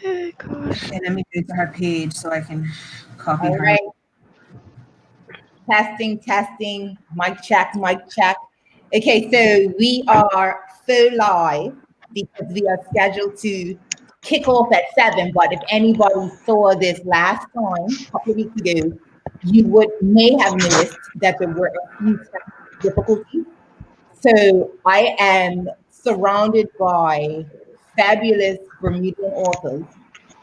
Oh, gosh. And let me go to her page so I can copy All her. right. Testing. Mic check. Okay, so we are full live because we are scheduled to kick off at 7. But if anybody saw this last time, a couple of weeks ago, you may have noticed that there were a few technical difficulties. So I am surrounded by fabulous Bermudian authors,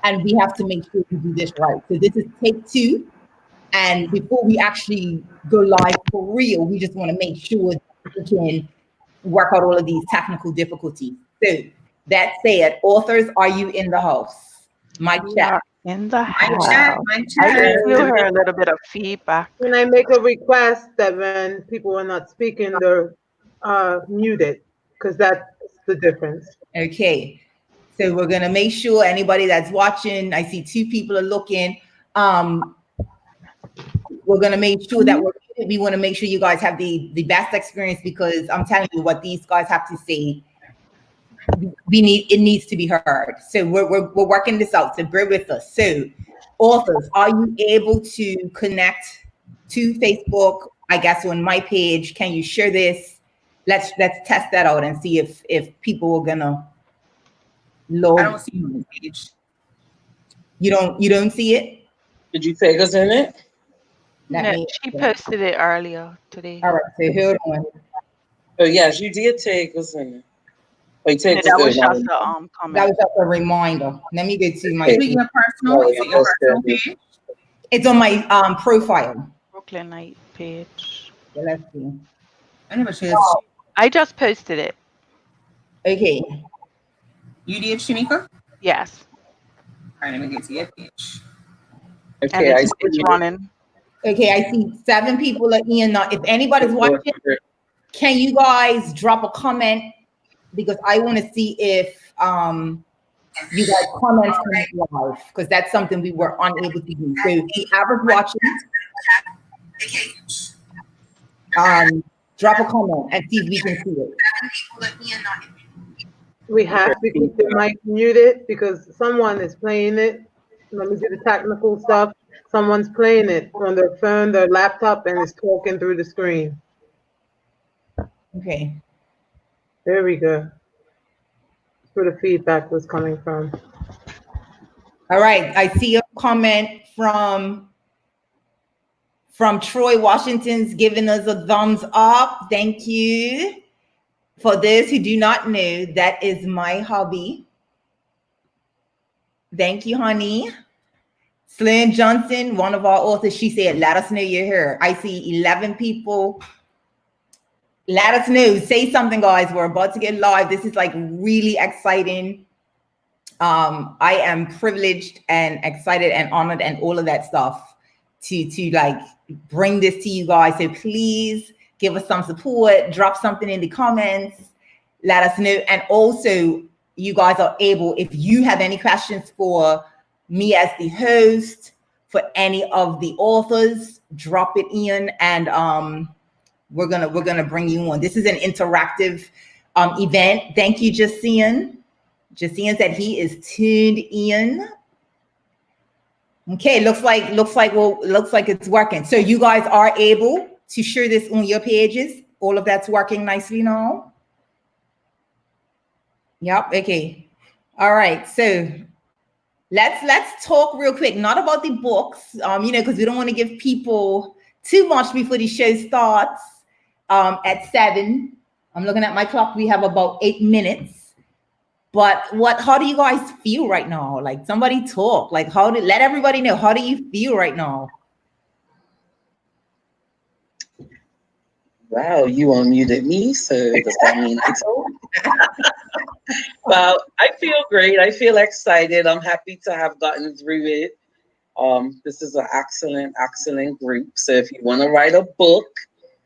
and we have to make sure we do this right. So this is take 2. And before we actually go live for real, we just want to make sure that we can work out all of these technical difficulties. So that said, authors, are you in the house? Mic check. In the house. Mic I check. can still hear a little bit of feedback. Can I make a request that when people are not speaking, they're muted? Because that's the difference. Okay. So we're going to make sure anybody that's watching, I see 2 people are looking. We're going to make sure that we want to make sure you guys have the best experience, because I'm telling you what these guys have to say. It needs to be heard. So we're working this out. So bear with us. So authors, are you able to connect to Facebook? I guess on my page, can you share this? Let's test that out and see if people are gonna load. I don't see you on the page. You don't see it? Did you take us in it? She posted it earlier today. All right, so hold on. Oh yes, you did take us in it. That was just a comment. That was just a reminder. Let me go to my. Is it your personal page? It's on my profile. Brooklynite page. So let's see. I never shared. I just posted it. Okay. You did, Shanika? Yes. All right, let me get to your page. Okay, and it's running. Okay, I see 7 people are in. Now, if anybody's watching, can you guys drop a comment? Because I want to see if you guys comments come live, because that's something we were unable to do. So the average watching, drop a comment and see if we can see it. We have to keep the mic muted because someone is playing it. Let me see the technical stuff. Someone's playing it on their phone, their laptop, and is talking through the screen. Okay. There we go. That's where the feedback was coming from. All right. I see a comment from Troy Washington's giving us a thumbs up. Thank you. For those who do not know, that is my hobby. Thank you, honey. Slyn Johnson, one of our authors, she said, let us know you're here. I see 11 people. Let us know. Say something, guys. We're about to get live. This is like really exciting. I am privileged and excited and honored and all of that stuff to like bring this to you guys. So please give us some support. Drop something in the comments. Let us know. And also, you guys are able, if you have any questions for me as the host, for any of the authors, drop it in, and we're gonna bring you on. This is an interactive event. Thank you, Jasian. Jasian said he is tuned in. Okay, looks like it's working. So you guys are able to share this on your pages. All of that's working nicely now. Yep. Okay. All right. So let's talk real quick, not about the books, because we don't want to give people too much before the show starts at 7. I'm looking at my clock. We have about 8 minutes. But how do you guys feel right now? Like, somebody talk. Like, let everybody know, how do you feel right now? Wow, you unmuted me, so does that mean I told? Well, I feel great. I feel excited. I'm happy to have gotten through it. This is an excellent group. So if you want to write a book,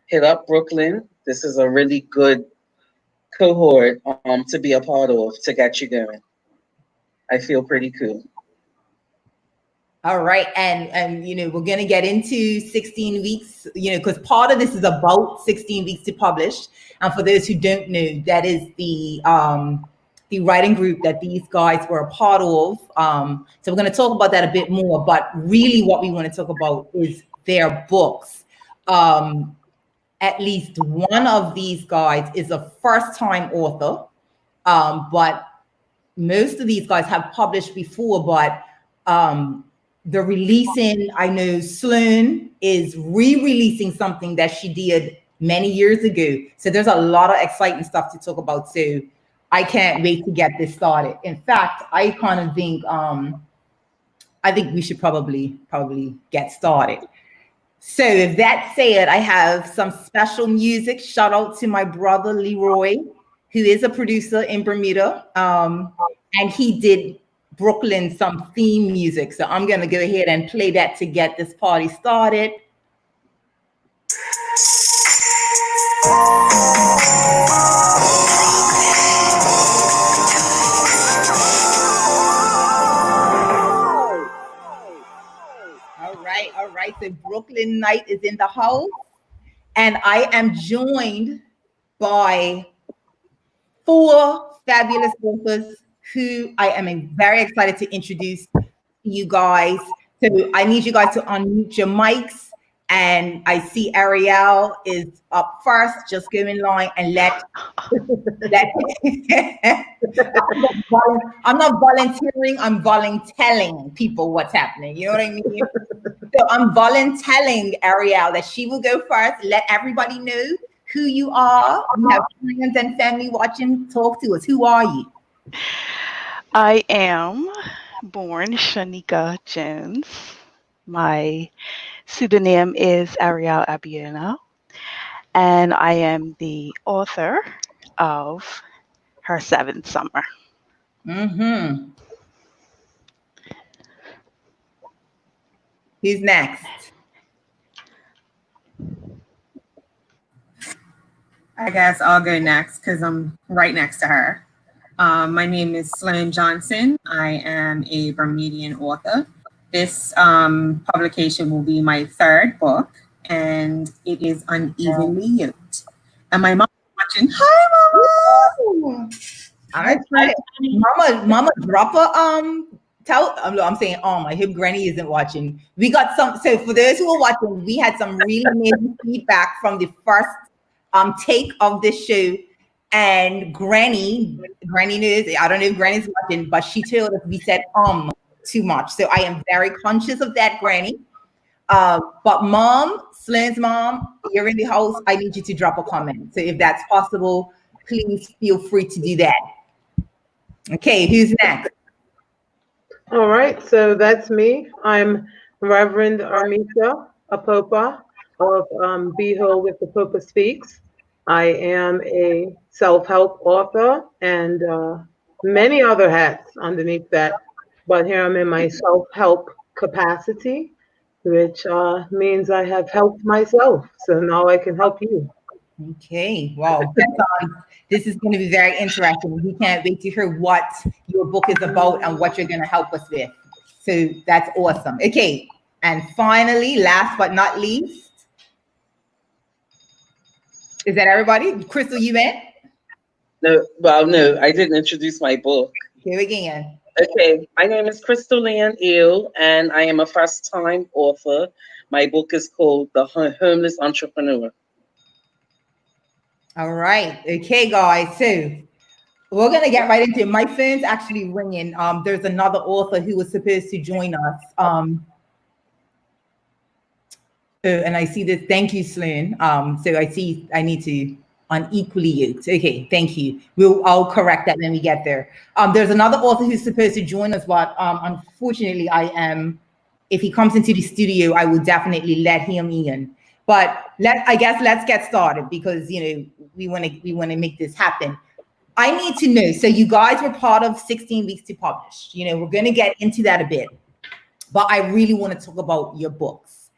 hit up Brooklyn. This is a really good cohort to be a part of to get you going. I feel pretty cool. All right, and we're gonna get into 16 weeks, because part of this is about 16 weeks to publish. And for those who don't know, that is the the writing group that these guys were a part of. So we're going to talk about that a bit more, but really what we want to talk about is their books. At least one of these guys is a first-time author, but most of these guys have published before, but they're releasing, I know Sloan is re-releasing something that she did many years ago. So there's a lot of exciting stuff to talk about. So I can't wait to get this started. In fact, I kind of think, I think we should probably get started. So with that said, I have some special music. Shout out to my brother Leroy, who is a producer in Bermuda. And he did Brooklyn some theme music. So I'm gonna go ahead and play that to get this party started. All right. So Brooklyn Night is in the house, and I am joined by 4 fabulous authors who I am very excited to introduce to you guys. So I need you guys to unmute your mics, and I see Ariel is up first. Just go in line and let I'm not volunteering, I'm voluntelling people what's happening. You know what I mean? So I'm voluntelling Ariel that she will go first. Let everybody know who you are. You have friends and family watching. Talk to us. Who are you? I am born Shanika Jones. My pseudonym is Ariel Abiena, and I am the author of Her Seventh Summer. Mm-hmm. Who's next? I guess I'll go next because I'm right next to her. My name is Sloan Johnson. I am a Bermudian author. This publication will be my 3rd book, and it is Unevenly Yoked. And my mom is watching. Hi, Mama! I'm excited. Mama, drop a I'm saying I hope Granny isn't watching. We got some. So for those who are watching, we had some really amazing feedback from the first take of this show. And Granny knows. I don't know if Granny's watching, but she told us we said too much. So I am very conscious of that, Granny. But Mom, Sloan's mom, you're in the house. I need you to drop a comment. So if that's possible, please feel free to do that. Okay, who's next? All right, so that's me. I'm Reverend Armita Apopa of Behold with the Popa Speaks. I am a self-help author and many other hats underneath that. But here I'm in my self-help capacity, which means I have helped myself. So now I can help you. Okay, wow. This is going to be very interesting. We can't wait to hear what your book is about and what you're going to help us with. So that's awesome. Okay, and finally, last but not least, is that everybody? Crystal, you in? No, I didn't introduce my book. Here again. Okay, my name is Crystal Leanne Eel, and I am a first-time author. My book is called The Homeless Entrepreneur. All right. Okay, guys. So we're going to get right into it. My phone's actually ringing. There's another author who was supposed to join us. And I see this. Thank you, Sloan. So I see I need to unequally yoked. Okay, thank you. I'll correct that when we get there. There's another author who's supposed to join us, but unfortunately, if he comes into the studio, I will definitely let him in. But let's get started because we want to make this happen. I need to know. So you guys were part of 16 Weeks to Publish. We're going to get into that a bit, but I really want to talk about your books.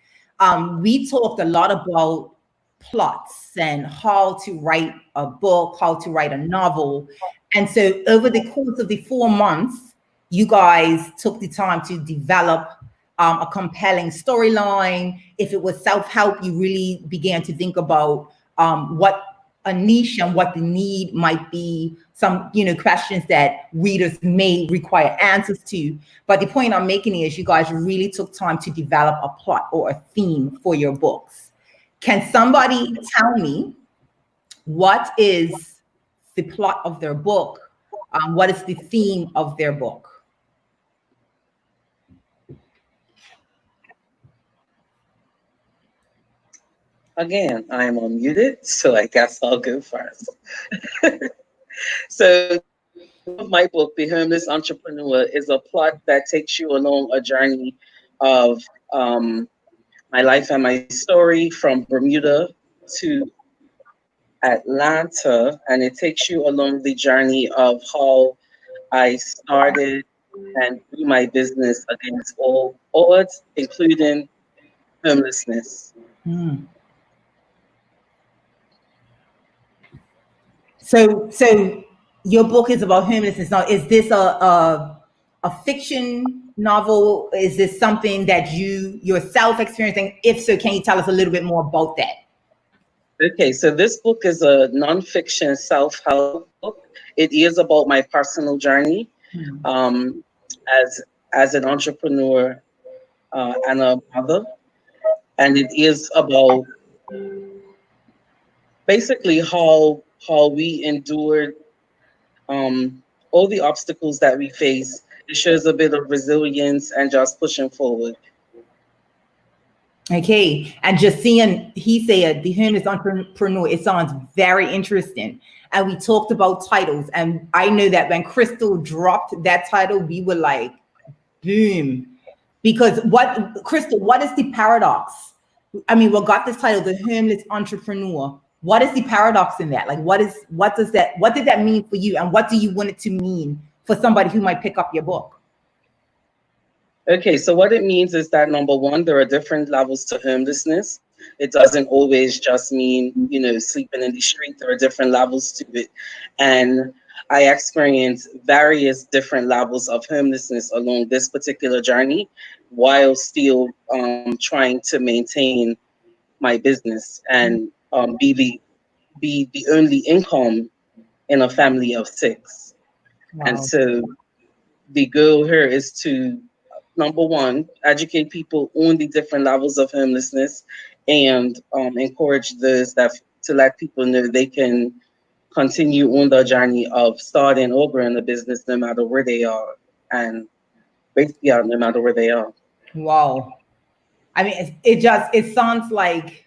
We talked a lot about plots and how to write a book, how to write a novel. And so over the course of the 4 months, you guys took the time to develop a compelling storyline. If it was self-help, you really began to think about what a niche and what the need might be, some, questions that readers may require answers to. But the point I'm making is you guys really took time to develop a plot or a theme for your books. Can somebody tell me what is the plot of their book? What is the theme of their book? Again, I'm unmuted, so I guess I'll go first. So my book, The Homeless Entrepreneur, is a plot that takes you along a journey of my life and my story from Bermuda to Atlanta, and it takes you along the journey of how I started and grew my business against all odds, including homelessness. So your book is about homelessness. Now, is this a fiction novel? Is this something that you yourself experiencing? If so, can you tell us a little bit more about that? Okay, so this book is a nonfiction self-help book. It is about my personal journey as an entrepreneur and a mother, and it is about basically how we endured all the obstacles that we face. It shows a bit of resilience and just pushing forward. Okay, and just seeing, he said, The Homeless Entrepreneur, it sounds very interesting. And we talked about titles, and I know that when Crystal dropped that title, we were like, boom. Because Crystal, what is the paradox? I mean, what got this title, The Homeless Entrepreneur? What is the paradox in that? Like, what did that mean for you? And what do you want it to mean for somebody who might pick up your book? Okay, so what it means is that, number one, there are different levels to homelessness. It doesn't always just mean, sleeping in the street. There are different levels to it. And I experienced various different levels of homelessness along this particular journey while still trying to maintain my business and be the only income in a family of 6. Wow. And so the goal here is to, number one, educate people on the different levels of homelessness and encourage those to let people know they can continue on the journey of starting or growing a business no matter where they are, and basically no matter where they are. Wow. I mean, it sounds like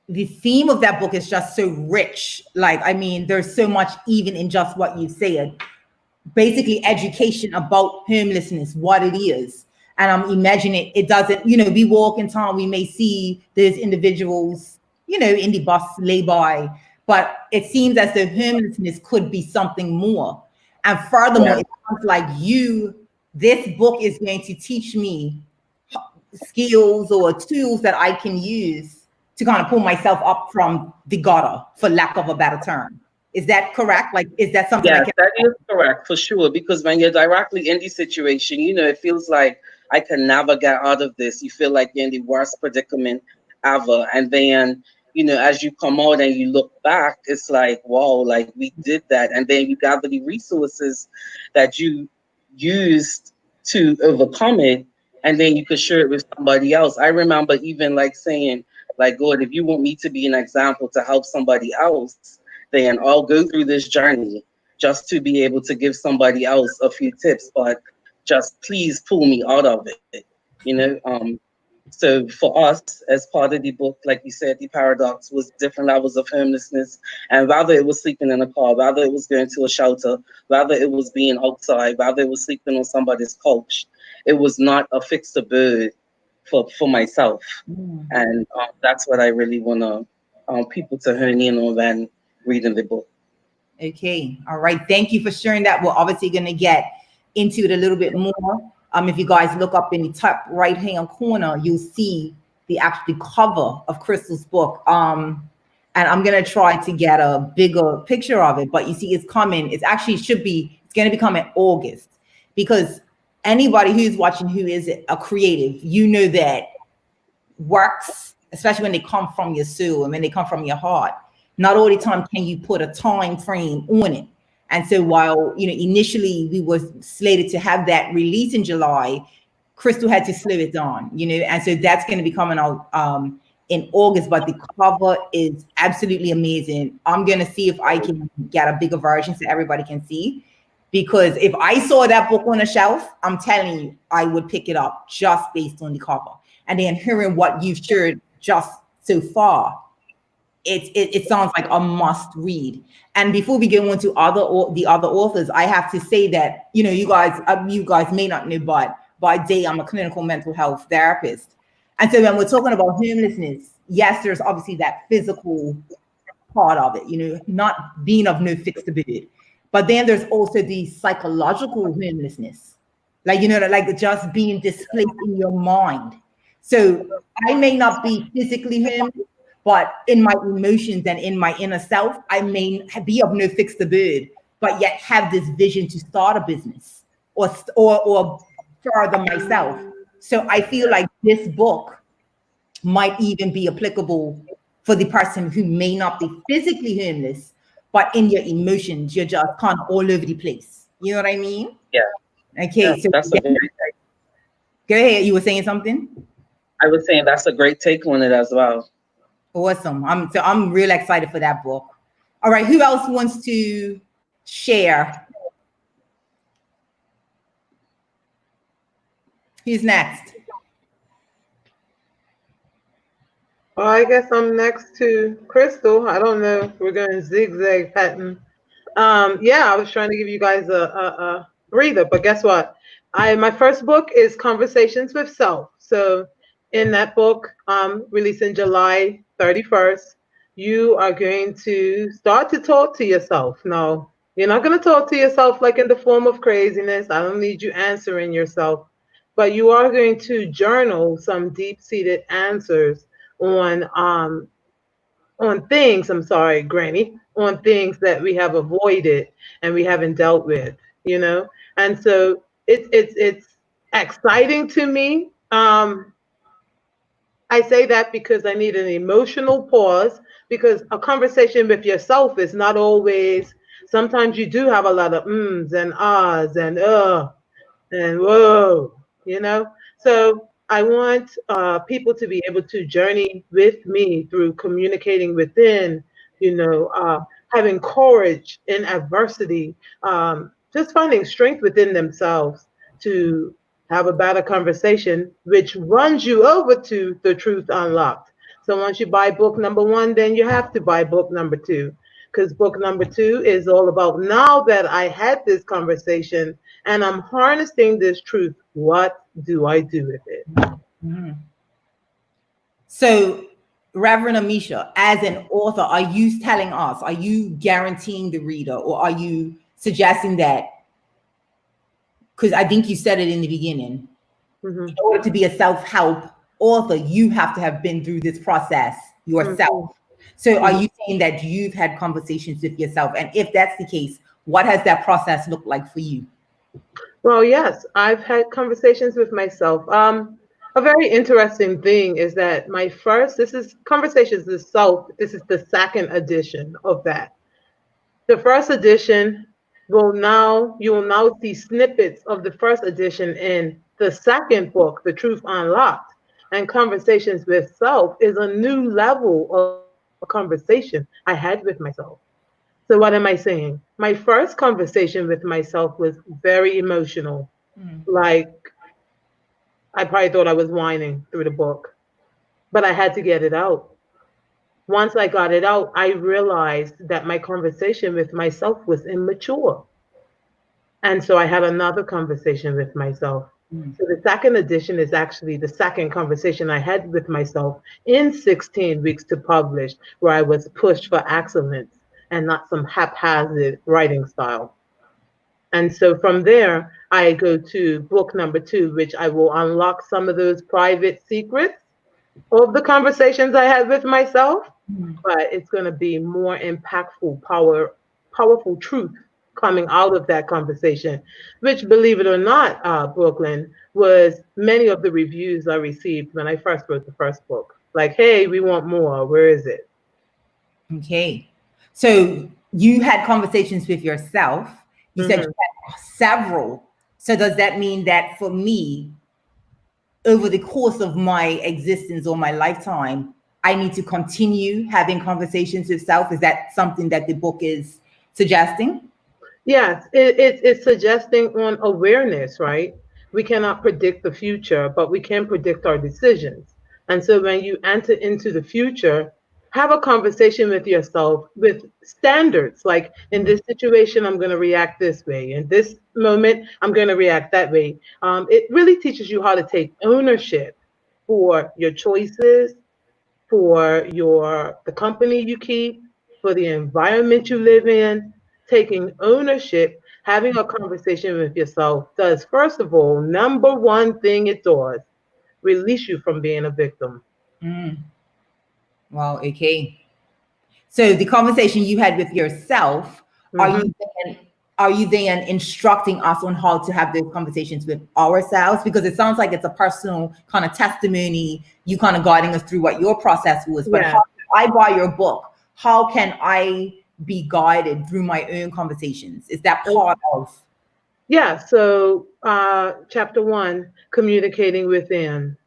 the theme of that book is just so rich. Like, I mean, there's so much even in just what you said. Basically education about homelessness, what it is. And I'm imagining it doesn't, we walk in town, we may see those individuals, in the bus lay by, but it seems as though homelessness could be something more. And furthermore, It sounds like this book is going to teach me skills or tools that I can use to kind of pull myself up from the gutter, for lack of a better term. Is that correct? Like, is that something? Yes, that is correct, for sure. Because when you're directly in the situation, it feels like I can never get out of this. You feel like you're in the worst predicament ever. And then, as you come out and you look back, it's like, wow, like we did that. And then you gather the resources that you used to overcome it. And then you could share it with somebody else. I remember even like saying, like, God, if you want me to be an example to help somebody else, then I'll go through this journey just to be able to give somebody else a few tips, but just please pull me out of it, So for us, as part of the book, like you said, the paradox was different levels of homelessness, and whether it was sleeping in a car, whether it was going to a shelter, whether it was being outside, whether it was sleeping on somebody's couch, it was not a fixed abode for myself. And that's what I really want people to hone in on when reading the book. Okay. All right. Thank you for sharing that. We're obviously going to get into it a little bit more. If you guys look up in the top right-hand corner, you'll see the actual cover of Crystal's book. And I'm going to try to get a bigger picture of it, but you see it's coming. It's going to be coming August, because anybody who's watching who is a creative, that works, especially when they come from your soul and when they come from your heart, not all the time can you put a time frame on it. And so while, initially we were slated to have that release in July, Crystal had to slow it down, and so that's going to be coming out in August, but the cover is absolutely amazing. I'm going to see if I can get a bigger version so everybody can see, because if I saw that book on a shelf, I'm telling you, I would pick it up just based on the cover. And then hearing what you've shared just so far, it sounds like a must read. And before we go on to the other authors, I have to say that, you guys may not know, but by day I'm a clinical mental health therapist. And so when we're talking about homelessness, yes, there's obviously that physical part of it, not being of no fixed ability. But then there's also the psychological homelessness, like just being displaced in your mind. So I may not be physically homeless, but in my emotions and in my inner self, I may be of no fixed abode, but yet have this vision to start a business or further myself. So I feel like this book might even be applicable for the person who may not be physically homeless, but in your emotions, you're just kind of all over the place. You know what I mean? Yeah. Okay. Yeah, so that's a great take. Go ahead. You were saying something? I was saying that's a great take on it as well. Awesome. I'm real excited for that book. All right. Who else wants to share? Who's next? Well, I guess I'm next to Crystal. I don't know if we're going zigzag pattern. Yeah, I was trying to give you guys a breather, but guess what? My first book is Conversations with Self. So in that book, released in July 31st, you are going to start to talk to yourself. No, you're not going to talk to yourself like in the form of craziness. I don't need you answering yourself, but you are going to journal some deep-seated answers on things, I'm sorry, Granny, on things that we have avoided and we haven't dealt with, And so it's exciting to me. I say that because I need an emotional pause, because a conversation with yourself is not always, sometimes you do have a lot of ums and ahs and whoa, So I want people to be able to journey with me through communicating within, having courage in adversity, just finding strength within themselves to have a better conversation, which runs you over to The Truth Unlocked. So once you buy book number 1, then you have to buy book number 2, because book number 2 is all about, now that I had this conversation and I'm harnessing this truth, what do I do with it? Mm-hmm. So, Reverend Amisha, as an author, are you telling us, are you guaranteeing the reader, or are you suggesting that, because I think you said it in the beginning, in order to be a self-help author, you have to have been through this process yourself. So are you saying that you've had conversations with yourself? And if that's the case, what has that process looked like for you? Well, yes, I've had conversations with myself. A very interesting thing is that this is Conversations with Self. This is the second edition of that. The first edition you will now see snippets of the first edition in the second book, The Truth Unlocked. And Conversations with Self is a new level of conversation I had with myself. So what am I saying? My first conversation with myself was very emotional. Like, I probably thought I was whining through the book, but I had to get it out. Once I got it out, I realized that my conversation with myself was immature. And so I had another conversation with myself. So the second edition is actually the second conversation I had with myself in 16 weeks to publish, where I was pushed for excellence and not some haphazard writing style. And so from there, I go to book number 2, which I will unlock some of those private secrets of the conversations I had with myself, but it's going to be more impactful, powerful truth coming out of that conversation, which, believe it or not, Brooklyn, was many of the reviews I received when I first wrote the first book. Like, hey, we want more. Where is it? Okay. So you had conversations with yourself. You said you had several. So does that mean that for me, over the course of my existence or my lifetime, I need to continue having conversations with self? Is that something that the book is suggesting? Yes, it's suggesting on awareness, right? We cannot predict the future, but we can predict our decisions. And so when you enter into the future, have a conversation with yourself with standards. Like in this situation, I'm going to react this way. In this moment, I'm going to react that way. It really teaches you how to take ownership for your choices, for the company you keep, for the environment you live in. Taking ownership, having a conversation with yourself does, first of all, number one thing it does, release you from being a victim. Wow, okay. So the conversation you had with yourself, are you then instructing us on how to have those conversations with ourselves? Because it sounds like it's a personal kind of testimony, you kind of guiding us through what your process was. But how, if I buy your book, how can I be guided through my own conversations? Is that part of? Yeah, so chapter 1, communicating within.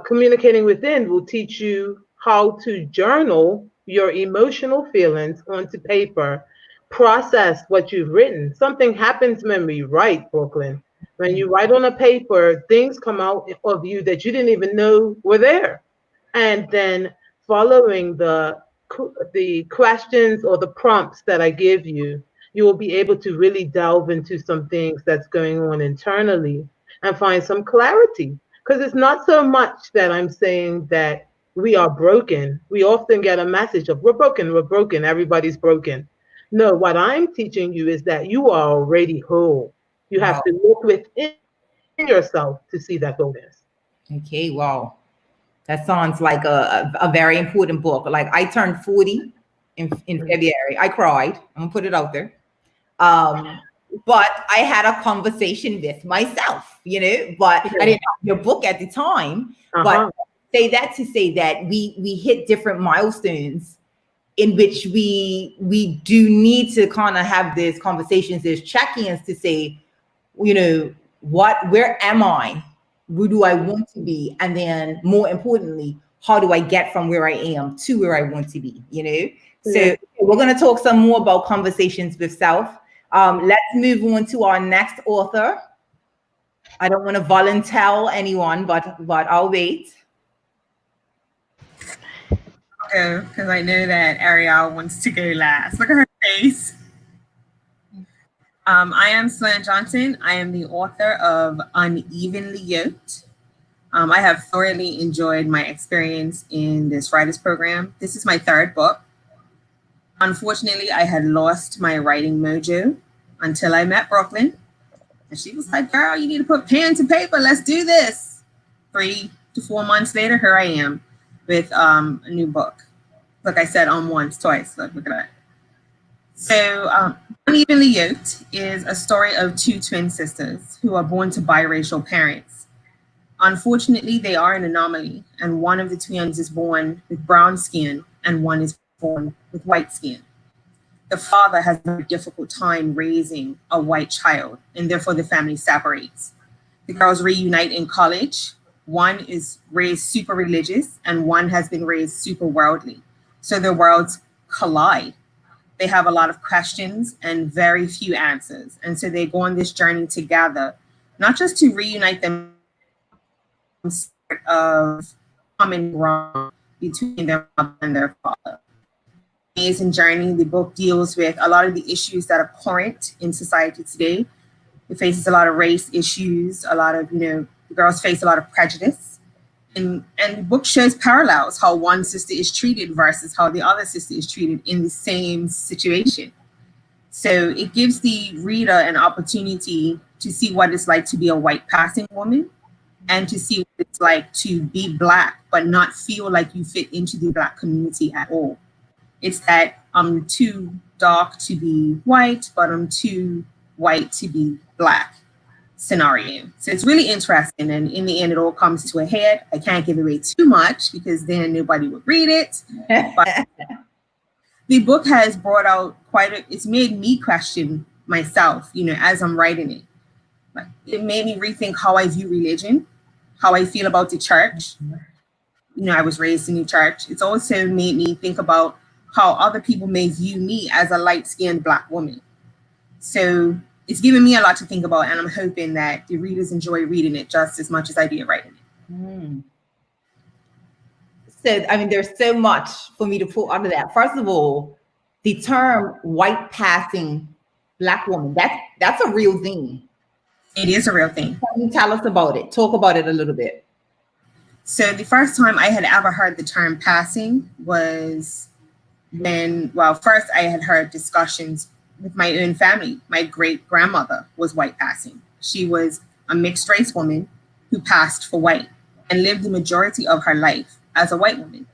Communicating within will teach you how to journal your emotional feelings onto paper, process what you've written. Something happens when we write, Brooklyn. When you write on a paper, things come out of you that you didn't even know were there. And then following the questions or the prompts that I give you, you will be able to really delve into some things that's going on internally and find some clarity. Because it's not so much that I'm saying that we are broken. We often get a message of we're broken, everybody's broken. No, what I'm teaching you is that you are already whole. You have to look within yourself to see that wholeness. Okay, wow. That sounds like a very important book. Like I turned 40 in February. I cried. I'm gonna put it out there. But I had a conversation with myself, you know, but I didn't have your book at the time. But say that to say that we hit different milestones in which we do need to kind of have these conversations, these check-ins to say, you know, where am I? Where do I want to be? And then more importantly, how do I get from where I am to where I want to be, you know? So we're going to talk some more about conversations with self. Let's move on to our next author. I don't want to volunteer anyone, but I'll wait. I'll go because I know that Ariel wants to go last. Look at her face. I am Sloan Johnson. I am the author of Unevenly Yoked. I have thoroughly enjoyed my experience in this writers program. This is my 3rd book. Unfortunately, I had lost my writing mojo until I met Brooklyn. And she was like, girl, you need to put pen to paper. Let's do this. 3 to 4 months later, here I am with a new book. Like I said, once, twice. Look at that. So Unevenly Yoked is a story of 2 twin sisters who are born to biracial parents. Unfortunately, they are an anomaly, and one of the twins is born with brown skin and one is born with white skin. The father has a very difficult time raising a white child, and therefore the family separates. The girls reunite in college. One is raised super religious, and one has been raised super worldly. So their worlds collide. They have a lot of questions and very few answers. And so they go on this journey together, not just to reunite them of common ground between their mother and their father. Amazing journey. The book deals with a lot of the issues that are current in society today. It faces a lot of race issues, a lot of, the girls face a lot of prejudice. And the book shows parallels, how one sister is treated versus how the other sister is treated in the same situation. So it gives the reader an opportunity to see what it's like to be a white passing woman and to see what it's like to be Black, but not feel like you fit into the Black community at all. It's that I'm too dark to be white, but I'm too white to be Black scenario. So it's really interesting. And in the end, it all comes to a head. I can't give away too much because then nobody would read it. the book has brought out it's made me question myself, as I'm writing it. Like, it made me rethink how I view religion, how I feel about the church. I was raised in the church. It's also made me think about how other people may view me as a light-skinned Black woman. So it's given me a lot to think about, and I'm hoping that the readers enjoy reading it just as much as I did writing it. So, I mean, there's so much for me to pull out of that. First of all, the term white passing Black woman, that's a real thing. It is a real thing. Can you tell us about it? Talk about it a little bit. So the first time I had ever heard the term passing was first I had heard discussions with my own family. My great grandmother was white passing. She was a mixed race woman who passed for white and lived the majority of her life as a white woman.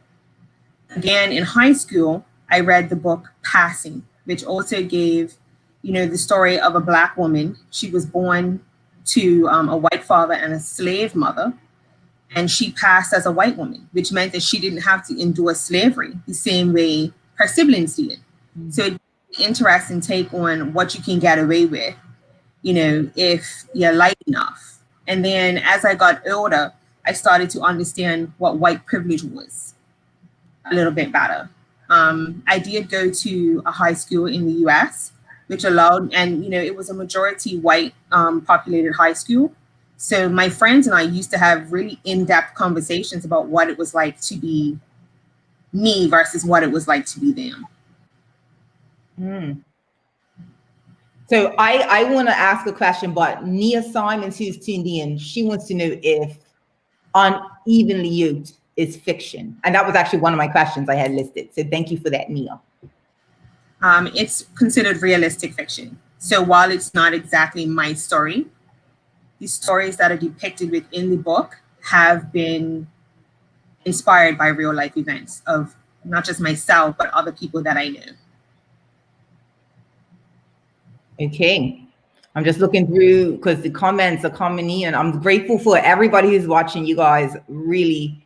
Again, in high school, I read the book Passing, which also gave, the story of a Black woman. She was born to a white father and a slave mother, and she passed as a white woman, which meant that she didn't have to endure slavery the same way her siblings did. So it's an interesting take on what you can get away with, if you're light enough. And then as I got older, I started to understand what white privilege was a little bit better. I did go to a high school in the US, which allowed, and it was a majority white populated high school. So my friends and I used to have really in-depth conversations about what it was like to be me versus what it was like to be them. So I want to ask a question, but Nia Simons, who's tuned in, she wants to know if Unevenly Yoked is fiction. And that was actually one of my questions I had listed. So thank you for that, Nia. It's considered realistic fiction. So while it's not exactly my story, the stories that are depicted within the book have been inspired by real life events of not just myself, but other people that I know. Okay. I'm just looking through because the comments are coming in. I'm grateful for everybody who's watching. You guys, really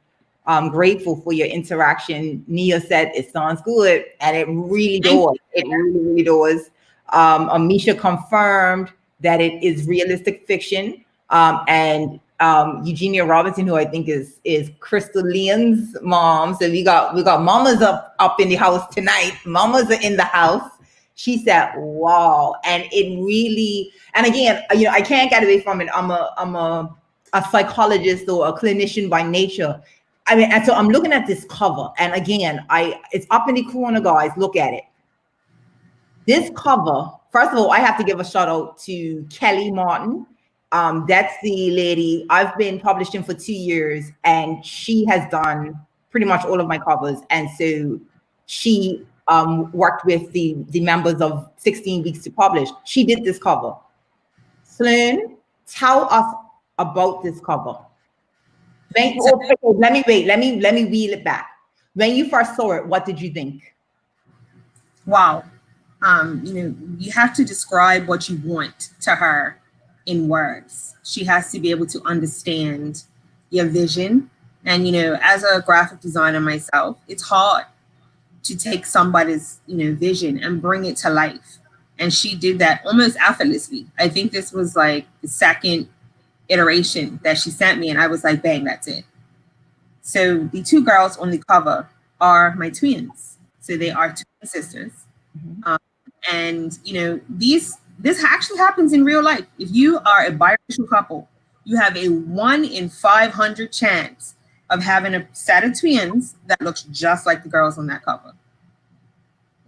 grateful for your interaction. Nia said it sounds good, and it really does. It really, really does. Amisha confirmed that it is realistic fiction. And Eugenia Robinson, who I think is Crystal Lynn's mom. So we got mamas up in the house tonight. Mamas are in the house. She said, wow. And it really, and again, I can't get away from it. I'm a psychologist or a clinician by nature. I mean, and so I'm looking at this cover, and again, it's up in the corner, guys. Look at it. This cover, first of all, I have to give a shout out to Kelly Martin. That's the lady I've been publishing for 2 years, and she has done pretty much all of my covers. And so she worked with the members of 16 Weeks to Publish. She did this cover. Sloan, tell us about this cover. Let me wheel it back. When you first saw it, what did you think? Wow. You have to describe what you want to her in words. She has to be able to understand your vision. And, as a graphic designer myself, it's hard to take somebody's, vision and bring it to life. And she did that almost effortlessly. I think this was like the second iteration that she sent me, and I was like, bang, that's it. So the two girls on the cover are my twins. So they are twin sisters. Mm-hmm. And, this actually happens in real life. If you are a biracial couple, you have a 1 in 500 chance of having a set of twins that looks just like the girls on that cover.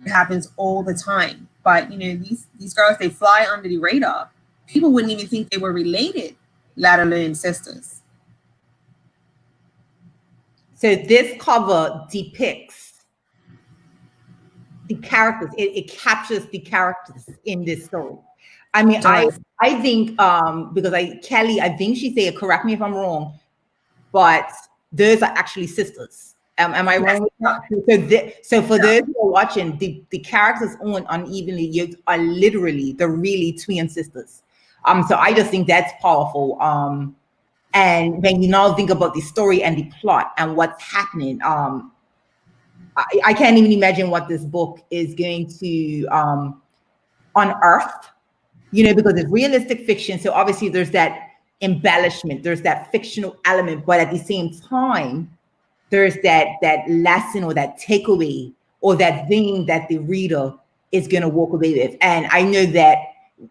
It happens all the time. But, these girls, they fly under the radar. People wouldn't even think they were related, let alone sisters. So this cover depicts the characters. It captures the characters in this story. I mean, I think because Kelly, I think she said, correct me if I'm wrong, but those are actually sisters. Am I wrong with that? So for those who are watching, the characters on Unevenly Yoked are literally the really twin sisters. So I just think that's powerful. And when you now think about the story and the plot and what's happening, I can't even imagine what this book is going to unearth, you know, because it's realistic fiction. So obviously there's that embellishment, there's that fictional element, but at the same time, there's that lesson or that takeaway or that thing that the reader is going to walk away with. And I know that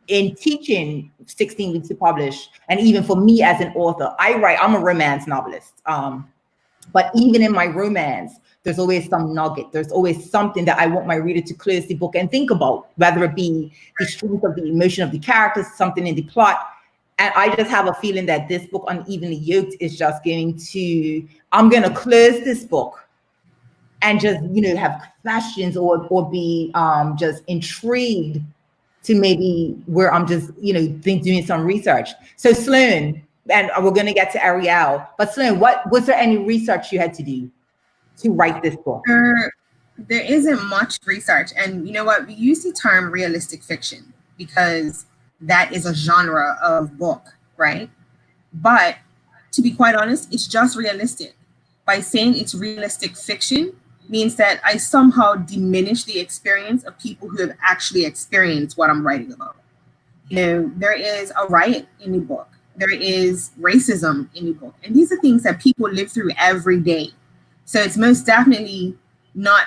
in teaching 16 Weeks to Publish, and even for me as an author, I'm a romance novelist. But even in my romance, there's always some nugget. There's always something that I want my reader to close the book and think about, whether it be the strength of the emotion of the characters, something in the plot. And I just have a feeling that this book, Unevenly Yoked, is just going to, I'm going to close this book and just, you know, have questions or be just intrigued to maybe where I'm just, you know, doing some research. So Sloan, and we're going to get to Ariel, but Sloan, was there any research you had to do to write this book? There isn't much research. And you know what? We use the term realistic fiction because that is a genre of book, right? But to be quite honest, it's just realistic. By saying it's realistic fiction means that I somehow diminish the experience of people who have actually experienced what I'm writing about. You know, there is a riot in the book. There is racism in the book. And these are things that people live through every day. So it's most definitely not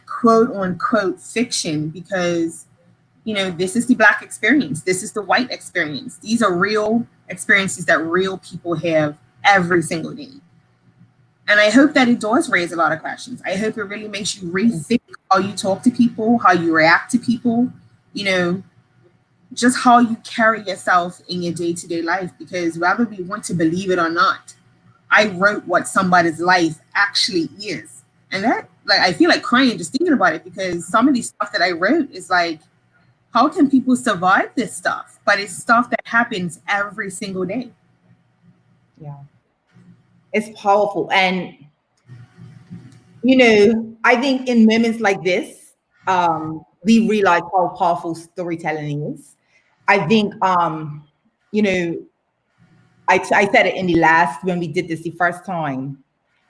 quote unquote fiction because, you know, this is the Black experience. This is the white experience. These are real experiences that real people have every single day. And I hope that it does raise a lot of questions. I hope it really makes you rethink how you talk to people, how you react to people, you know, just how you carry yourself in your day-to-day life. Because whether we want to believe it or not, I wrote what somebody's life actually is. And that, like, I feel like crying just thinking about it because some of the stuff that I wrote is like, how can people survive this stuff? But it's stuff that happens every single day. Yeah. It's powerful. And, you know, I think in moments like this, we realize how powerful storytelling is. I think, you know, I said it in the last, when we did this the first time,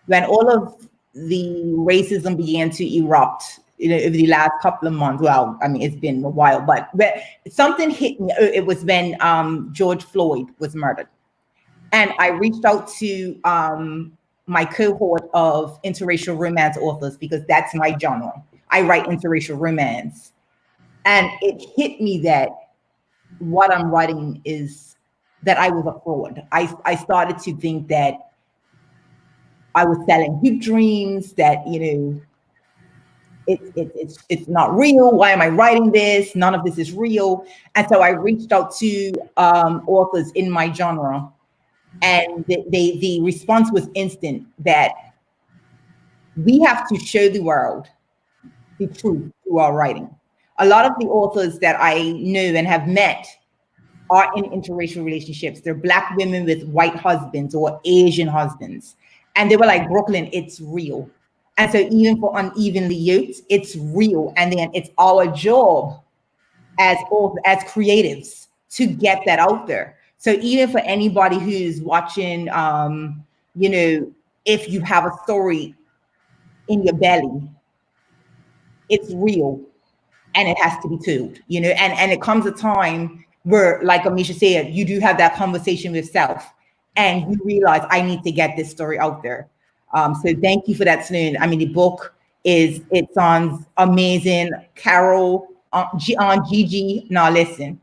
when all of the racism began to erupt, you know, over the last couple of months. Well, I mean, it's been a while, but something hit me. It was when George Floyd was murdered. And I reached out to my cohort of interracial romance authors because that's my genre. I write interracial romance. And it hit me that what I'm writing is that I was a fraud. I started to think that I was selling hoop dreams, that, you know, it's not real. Why am I writing this? None of this is real. And so I reached out to authors in my genre. And the response was instant, that we have to show the world the truth through our writing. A lot of the authors that I know and have met are in interracial relationships. They're Black women with white husbands or Asian husbands. And they were like, Brooklyn, it's real. And so even for Unevenly Yoked, it's real. And then it's our job as creatives to get that out there. So even for anybody who's watching, you know, if you have a story in your belly, it's real and it has to be told, you know, and it comes a time where, like Amisha said, you do have that conversation with self and you realize I need to get this story out there. So thank you for that, Sloan. I mean, the book it sounds amazing. Carol, on Gigi, now listen.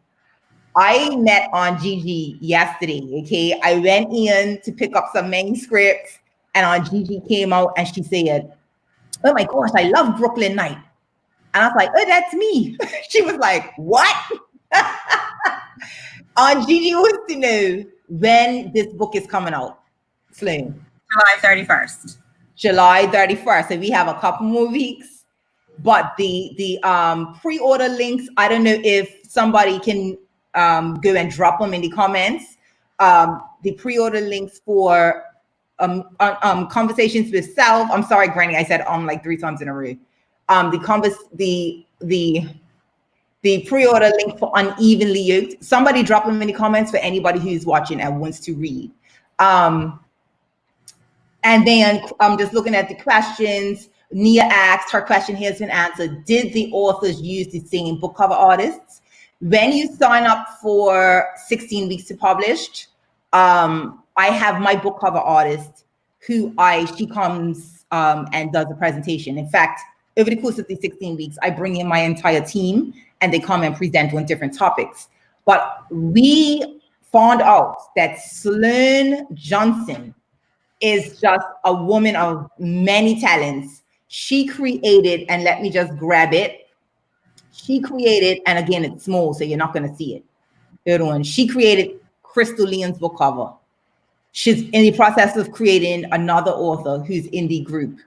I met Aunt Gigi yesterday, okay? I went in to pick up some manuscripts and Aunt Gigi came out and she said, oh my gosh, I love Brooklyn Night. And I was like, oh, that's me. She was like, what? Aunt Gigi wants to know when this book is coming out. Sloan. July 31st. July 31st. So we have a couple more weeks. But the pre-order links, I don't know if somebody can go and drop them in the comments. The pre-order links for Conversations with Self. I'm sorry, Granny, I said like 3 times in a row. The pre-order link for Unevenly Yoked. Somebody drop them in the comments for anybody who's watching and wants to read. And then I'm just looking at the questions. Nia asked, her question has been answered. Did the authors use the same book cover artists? When you sign up for 16 weeks to publish, I have my book cover artist she comes and does the presentation. In fact, over the course of the 16 weeks, I bring in my entire team and they come and present on different topics. But we found out that Sloan Johnson is just a woman of many talents. She created, and let me just grab it. She created, and again, it's small, so you're not going to see it. Third one, she created Crystal Leon's book cover. She's in the process of creating another author who's in the group,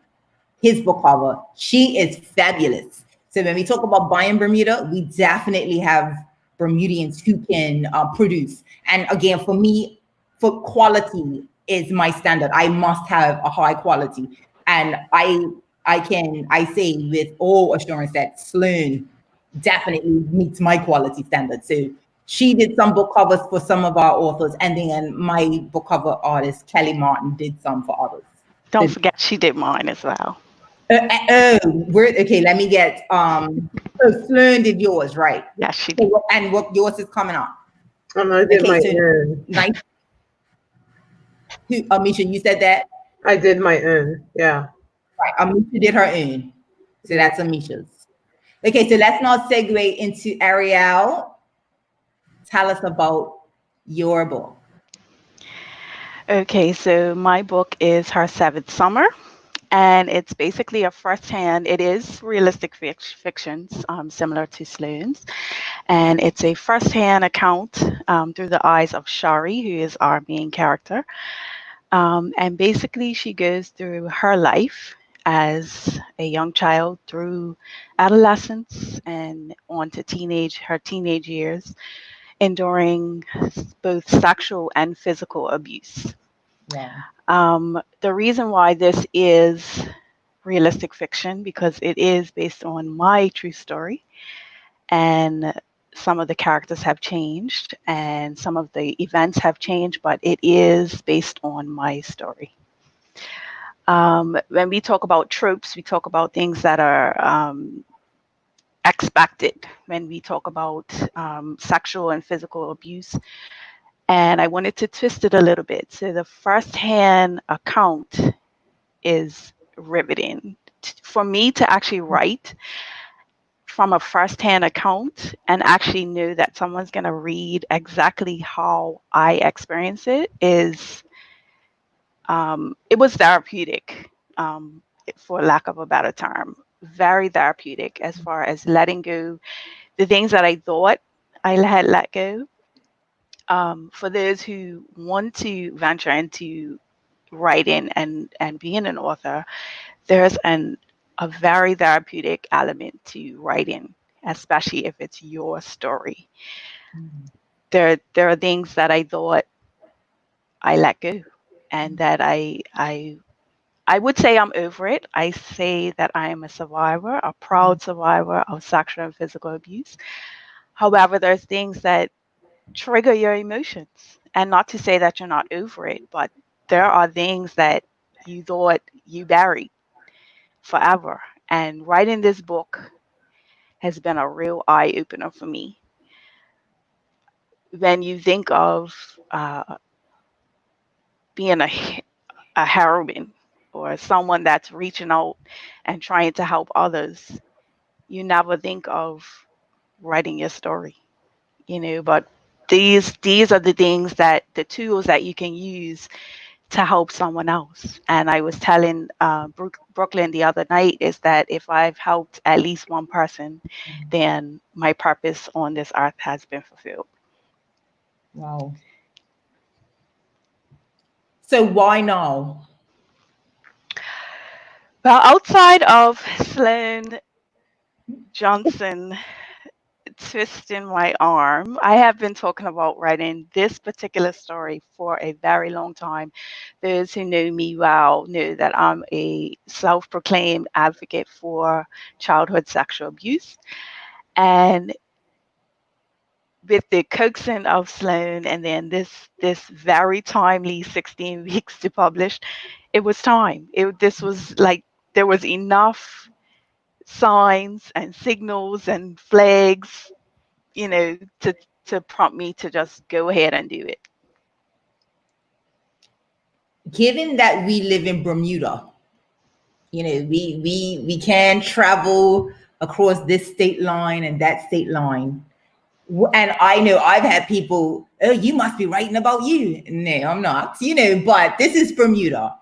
his book cover. She is fabulous. So when we talk about buying Bermuda, we definitely have Bermudians who can produce. And again, for me, for quality is my standard. I must have a high quality. And I say with all assurance that Sloan definitely meets my quality standard. So she did some book covers for some of our authors, and then my book cover artist, Kelly Martin, did some for others. Don't forget she did mine as well. Okay, let me get, so Sloan did yours, right? Yes, she did. And what yours is coming up? I did my own. Nice. Amisha, you said that? I did my own, yeah. Right, Amisha did her own. So that's Amisha's. Okay, so let's now segue into Ariel. Tell us about your book. Okay, so my book is Her Seventh Summer, and it's basically a firsthand, it is realistic fiction, similar to Sloan's, and it's a firsthand account through the eyes of Shari, who is our main character. And basically she goes through her life as a young child through adolescence and on to her teenage years, enduring both sexual and physical abuse. Yeah. The reason why this is realistic fiction, because it is based on my true story, and some of the characters have changed and some of the events have changed, but it is based on my story. When we talk about tropes, we talk about things that are expected when we talk about sexual and physical abuse. And I wanted to twist it a little bit. So the firsthand account is riveting. For me to actually write from a firsthand account and actually know that someone's going to read exactly how I experience it is, it was therapeutic, for lack of a better term. Very therapeutic as far as letting go the things that I thought I had let go. For those who want to venture into writing and being an author, there's a very therapeutic element to writing, especially if it's your story. Mm-hmm. There are things that I thought I let go, and that I would say I'm over it. I say that I am a survivor, a proud survivor of sexual and physical abuse. However, there's things that trigger your emotions, and not to say that you're not over it, but there are things that you thought you buried forever. And writing this book has been a real eye-opener for me. When you think of being a heroine or someone that's reaching out and trying to help others, you never think of writing your story, but these are the things the tools that you can use to help someone else. And I was telling Brooklyn the other night is that if I've helped at least one person, then my purpose on this earth has been fulfilled. Wow. So why now? Well, outside of Sloan Johnson twisting my arm, I have been talking about writing this particular story for a very long time. Those who know me well know that I'm a self-proclaimed advocate for childhood sexual abuse. And with the coaxing of Sloan and then this very timely 16 weeks to publish, it was time. This was like there was enough signs and signals and flags, to prompt me to just go ahead and do it. Given that we live in Bermuda, we can travel across this state line and that state line. And I know I've had people, oh, you must be writing about you. No, I'm not, but this is Bermuda.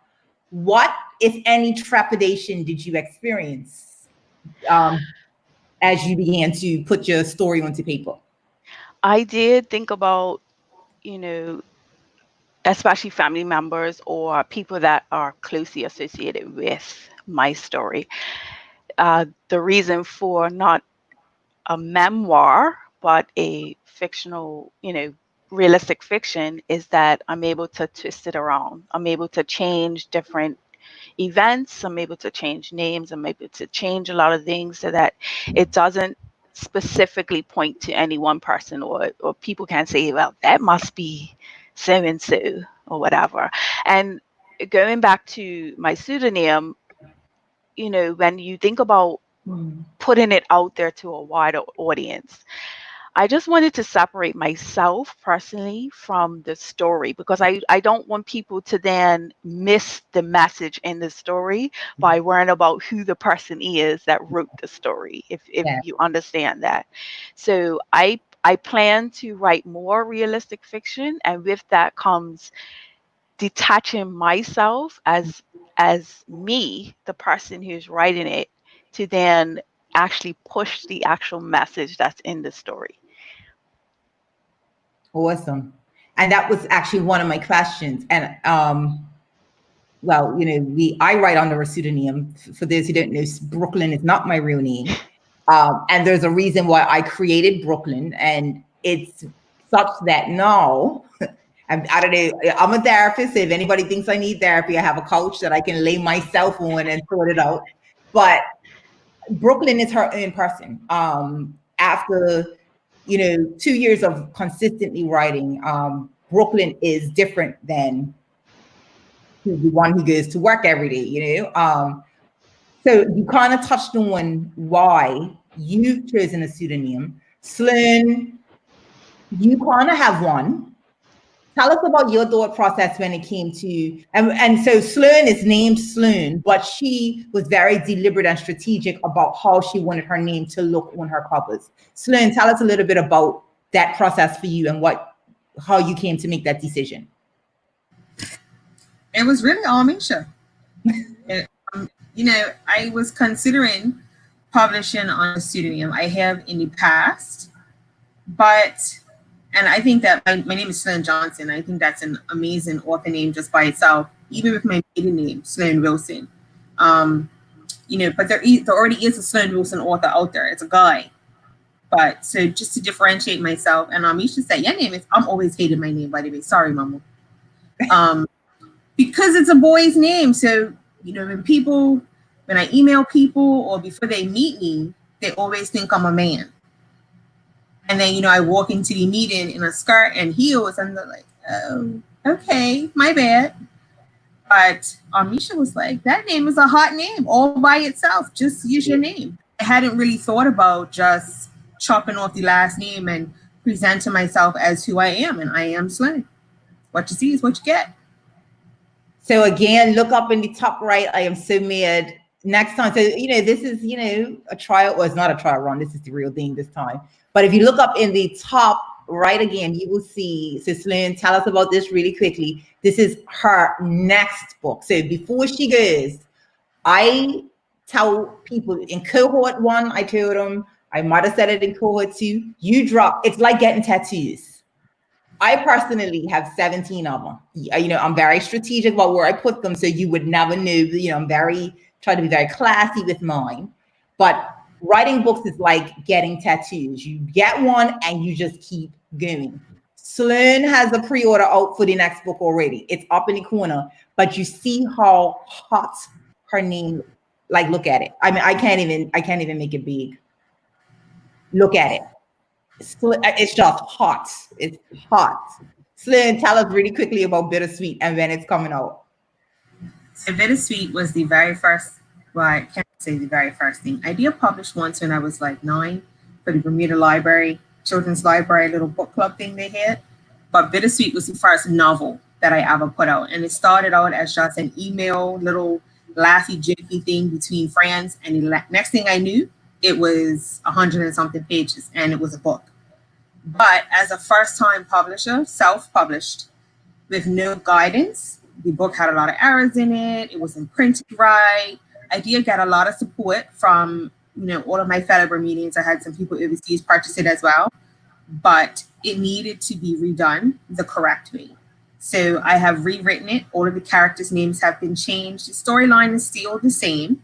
What, if any, trepidation did you experience as you began to put your story onto paper? I did think about, especially family members or people that are closely associated with my story. The reason for not a memoir, but a fictional, realistic fiction, is that I'm able to twist it around. I'm able to change different events. I'm able to change names. I'm able to change a lot of things so that it doesn't specifically point to any one person, or people can say, well, that must be so-and-so or whatever. And going back to my pseudonym, when you think about putting it out there to a wider audience, I just wanted to separate myself personally from the story, because I don't want people to then miss the message in the story by worrying about who the person is that wrote the story, if you understand that. So I plan to write more realistic fiction, and with that comes detaching myself as me, the person who's writing it, to then actually push the actual message that's in the story. Awesome. And that was actually one of my questions. And well, I write under a pseudonym. For those who don't know, Brooklyn is not my real name. And there's a reason why I created Brooklyn, and it's such that now, I don't know, I'm a therapist. So if anybody thinks I need therapy, I have a couch that I can lay myself on and sort it out. But Brooklyn is her in person. After 2 years of consistently writing, Brooklyn is different than the one who goes to work every day, So you kind of touched on why you've chosen a pseudonym. Sloan, you kind of have one. Tell us about your thought process when it came to, and so Sloan is named Sloan, but she was very deliberate and strategic about how she wanted her name to look on her covers. Sloan, tell us a little bit about that process for you and how you came to make that decision. It was really Amisha. I was considering publishing on a pseudonym. I have in the past, and I think that my name is Sloan Johnson. I think that's an amazing author name just by itself, even with my maiden name, Sloan Wilson. But there already is a Sloan Wilson author out there. It's a guy. But so just to differentiate myself, and Amisha said, your name is, I'm always hating my name, by the way. Sorry, Mama. Because it's a boy's name. So, when I email people or before they meet me, they always think I'm a man. And then, I walk into the meeting in a skirt and heels, and they're like, oh, okay, my bad. But Amisha was like, that name is a hot name all by itself. Just use your name. I hadn't really thought about just chopping off the last name and presenting myself as who I am. And I am Sloan. What you see is what you get. So again, look up in the top right. I am so mad. Next time. So, this is, a trial. Well, it's not a trial run. This is the real thing this time. But if you look up in the top right again, you will see, so Sloan, tell us about this really quickly. This is her next book. So before she goes, I tell people in cohort 1, I told them, I might have said it in cohort 2, it's like getting tattoos. I personally have 17 of them. I'm very strategic about where I put them, so you would never know. I'm try to be very classy with mine. But writing books is like getting tattoos. You get one and you just keep going. Sloan has a pre-order out for the next book already. It's up in the corner, but you see how hot her name. Like, look at it. I mean, I can't even make it big. Look at it. It's just hot. It's hot. Sloan, tell us really quickly about Bittersweet and when it's coming out. So Bittersweet was the very first Well, I can't say the very first thing. I did publish once when I was like 9 for the Bermuda Library, Children's Library, little book club thing they had. But Bittersweet was the first novel that I ever put out. And it started out as just an email, little laughy, jiffy thing between friends. And the next thing I knew, it was 100 and something pages, and it was a book. But as a first-time publisher, self-published, with no guidance, the book had a lot of errors in it. It wasn't printed right. I did get a lot of support from, all of my fellow Bermudians. I had some people overseas purchase it as well, but it needed to be redone the correct way. So I have rewritten it. All of the characters' names have been changed. The storyline is still the same.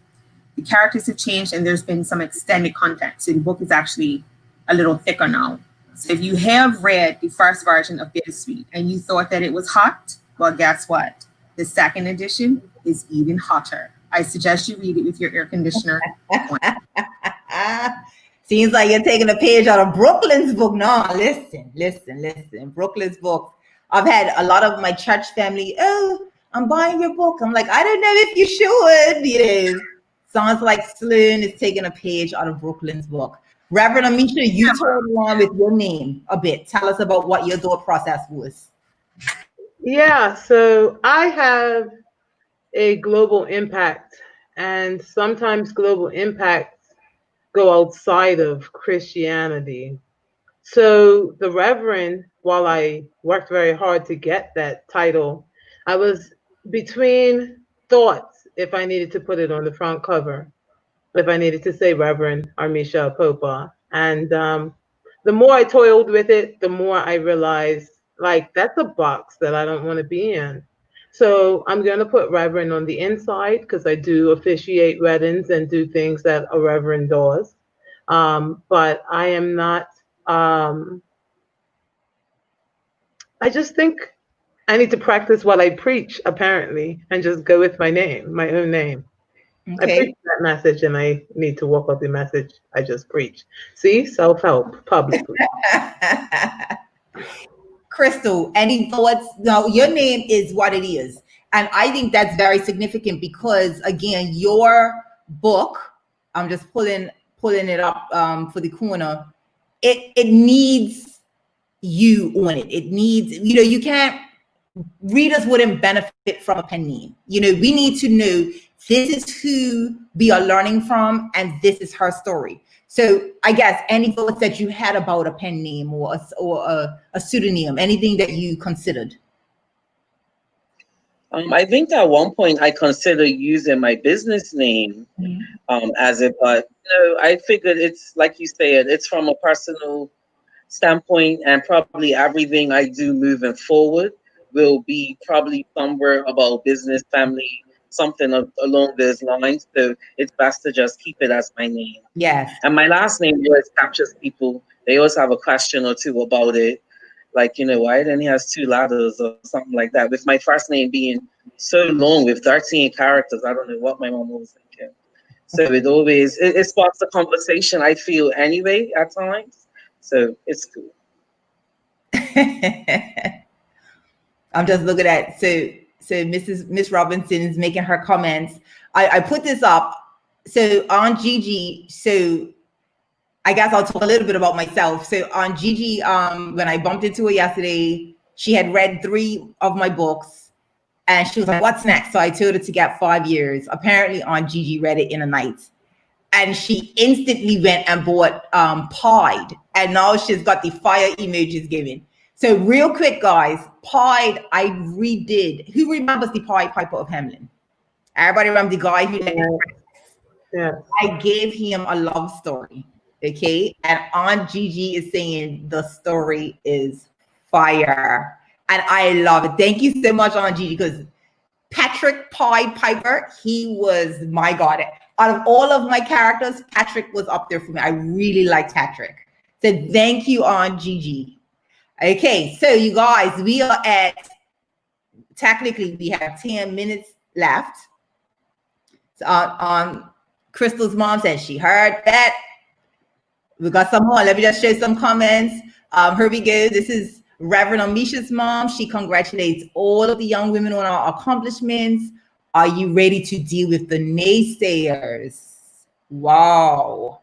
The characters have changed, and there's been some extended content. So the book is actually a little thicker now. So if you have read the first version of Bittersweet and you thought that it was hot, well, guess what? The second edition is even hotter. I suggest you read it with your air conditioner on. Seems like you're taking a page out of Brooklyn's book. No, listen. Brooklyn's book. I've had a lot of my church family, oh, I'm buying your book. I'm like, I don't know if you should. Sounds like Sloan is taking a page out of Brooklyn's book. Reverend Amisha, you told on with your name a bit. Tell us about what your thought process was. Yeah, so I have a global impact, and sometimes global impacts go outside of Christianity. So the Reverend, while I worked very hard to get that title, I was between thoughts if I needed to put it on the front cover, if I needed to say Reverend Armisha Popa. And the more I toiled with it, the more I realized, like, that's a box that I don't want to be in. So I'm going to put Reverend on the inside because I do officiate weddings and do things that a Reverend does. But I am not, I just think I need to practice what I preach, apparently, and just go with my name, my own name. Okay. I preach that message, and I need to walk out the message I just preached. See, self-help publicly. Crystal, any thoughts? No, your name is what it is. And I think that's very significant because, again, your book, I'm just pulling it up for the corner. It needs you on it. It needs, you can't, readers wouldn't benefit from a pen name. We need to know this is who we are learning from, and this is her story. So I guess any thoughts that you had about a pen name or a pseudonym, anything that you considered? I think at one point I considered using my business name as it, but I figured it's like you said, it's from a personal standpoint, and probably everything I do moving forward will be probably somewhere about business, family, something along those lines. So it's best to just keep it as my name. Yes. And my last name always captures people. They always have a question or two about it. Like, why then he has 2 letters or something like that. With my first name being so long with 13 characters, I don't know what my mom was thinking. So it sparks a conversation, I feel, anyway, at times. So it's cool. I'm just looking at, so Miss Robinson is making her comments. I put this up. So on Gigi, so I guess I'll talk a little bit about myself. So on Gigi, when I bumped into her yesterday, she had read 3 of my books and she was like, what's next? So I told her to get 5 years. Apparently on Gigi read it in a night. And she instantly went and bought Pied. And now she's got the fire emojis given. So real quick, guys, Pied, I redid. Who remembers the Pied Piper of Hamelin? Everybody remember the guy who I gave him a love story, okay? And Aunt Gigi is saying the story is fire. And I love it. Thank you so much, Aunt Gigi, because Patrick Pied Piper, he was, my God. Out of all of my characters, Patrick was up there for me. I really liked Patrick. So thank you, Aunt Gigi. Okay, so you guys, we are at, technically we have 10 minutes left. So Crystal's mom says she heard that. We got some more. Let me just show some comments. Here we go. This is Reverend Amisha's mom. She congratulates all of the young women on our accomplishments. Are you ready to deal with the naysayers? Wow.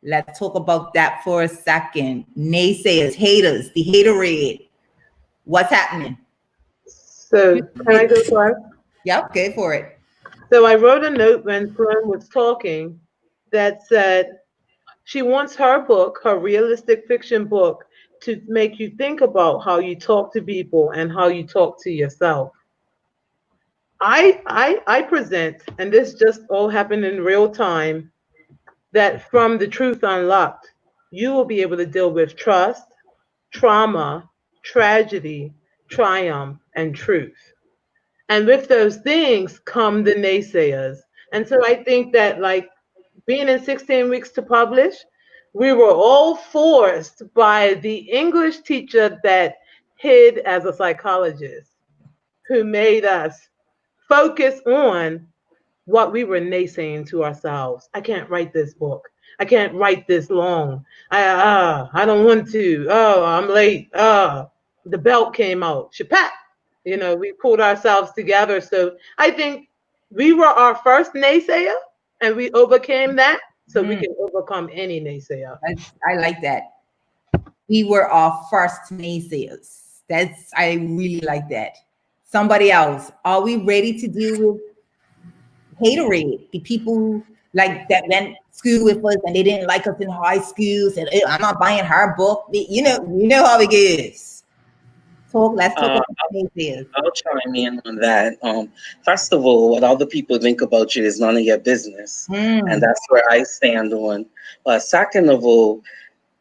Let's talk about that for a second. Naysayers, haters, the haterade. What's happening? So can I go first? Yep, go for it. So I wrote a note when Fern was talking that said she wants her book, her realistic fiction book, to make you think about how you talk to people and how you talk to yourself. I present, and this just all happened in real time, that from the Truth Unlocked, you will be able to deal with trust, trauma, tragedy, triumph, and truth. And with those things come the naysayers. And so I think that, like, being in 16 weeks to publish, we were all forced by the English teacher that hid as a psychologist, who made us focus on what we were naysaying to ourselves. I can't write this book. I can't write this long. I don't want to. Oh, I'm late. The belt came out. Shapat. You know, we pulled ourselves together. So I think we were our first naysayer and we overcame that. So we can overcome any naysayer. I like that. We were our first naysayers. I really like that. Somebody else, are we ready to deal with haterade? The people like that went school with us and they didn't like us in high school, said, "Hey, I'm not buying her book." You know how it is. Let's talk about naysayers. I'll chime in on that. First of all, what other people think about you is none of your business. And that's where I stand on. Second of all,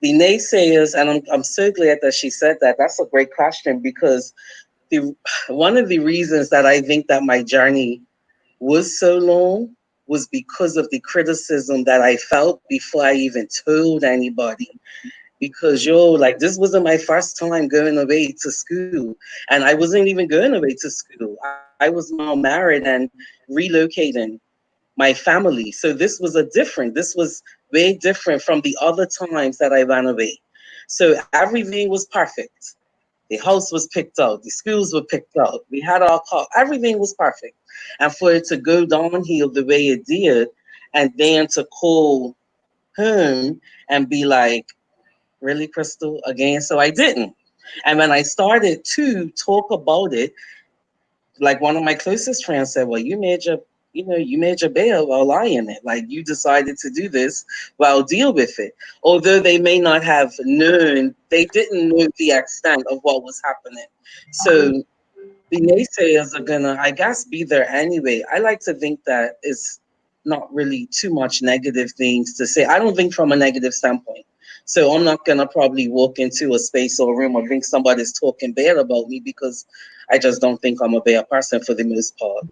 the naysayers, and I'm so glad that she said that. That's a great question, because one of the reasons that I think that my journey was so long was because of the criticism that I felt before I even told anybody. Because this wasn't my first time going away to school, and I wasn't even going away to school. I was now married and relocating my family. So this was way different from the other times that I ran away. So everything was perfect. The house was picked out. The schools were picked out. We had our car. Everything was perfect. And for it to go downhill the way it did, and then to call home and be like, "Really, Crystal, again?" So I didn't. And when I started to talk about it, like one of my closest friends said, "Well, you made your bed while lying it. Like, you decided to do this, well, deal with it." Although they may not have known, they didn't know the extent of what was happening. So the naysayers are gonna, I guess, be there anyway. I like to think that it's not really too much negative things to say. I don't think from a negative standpoint. So I'm not gonna probably walk into a space or a room or think somebody's talking bad about me, because I just don't think I'm a bad person for the most part.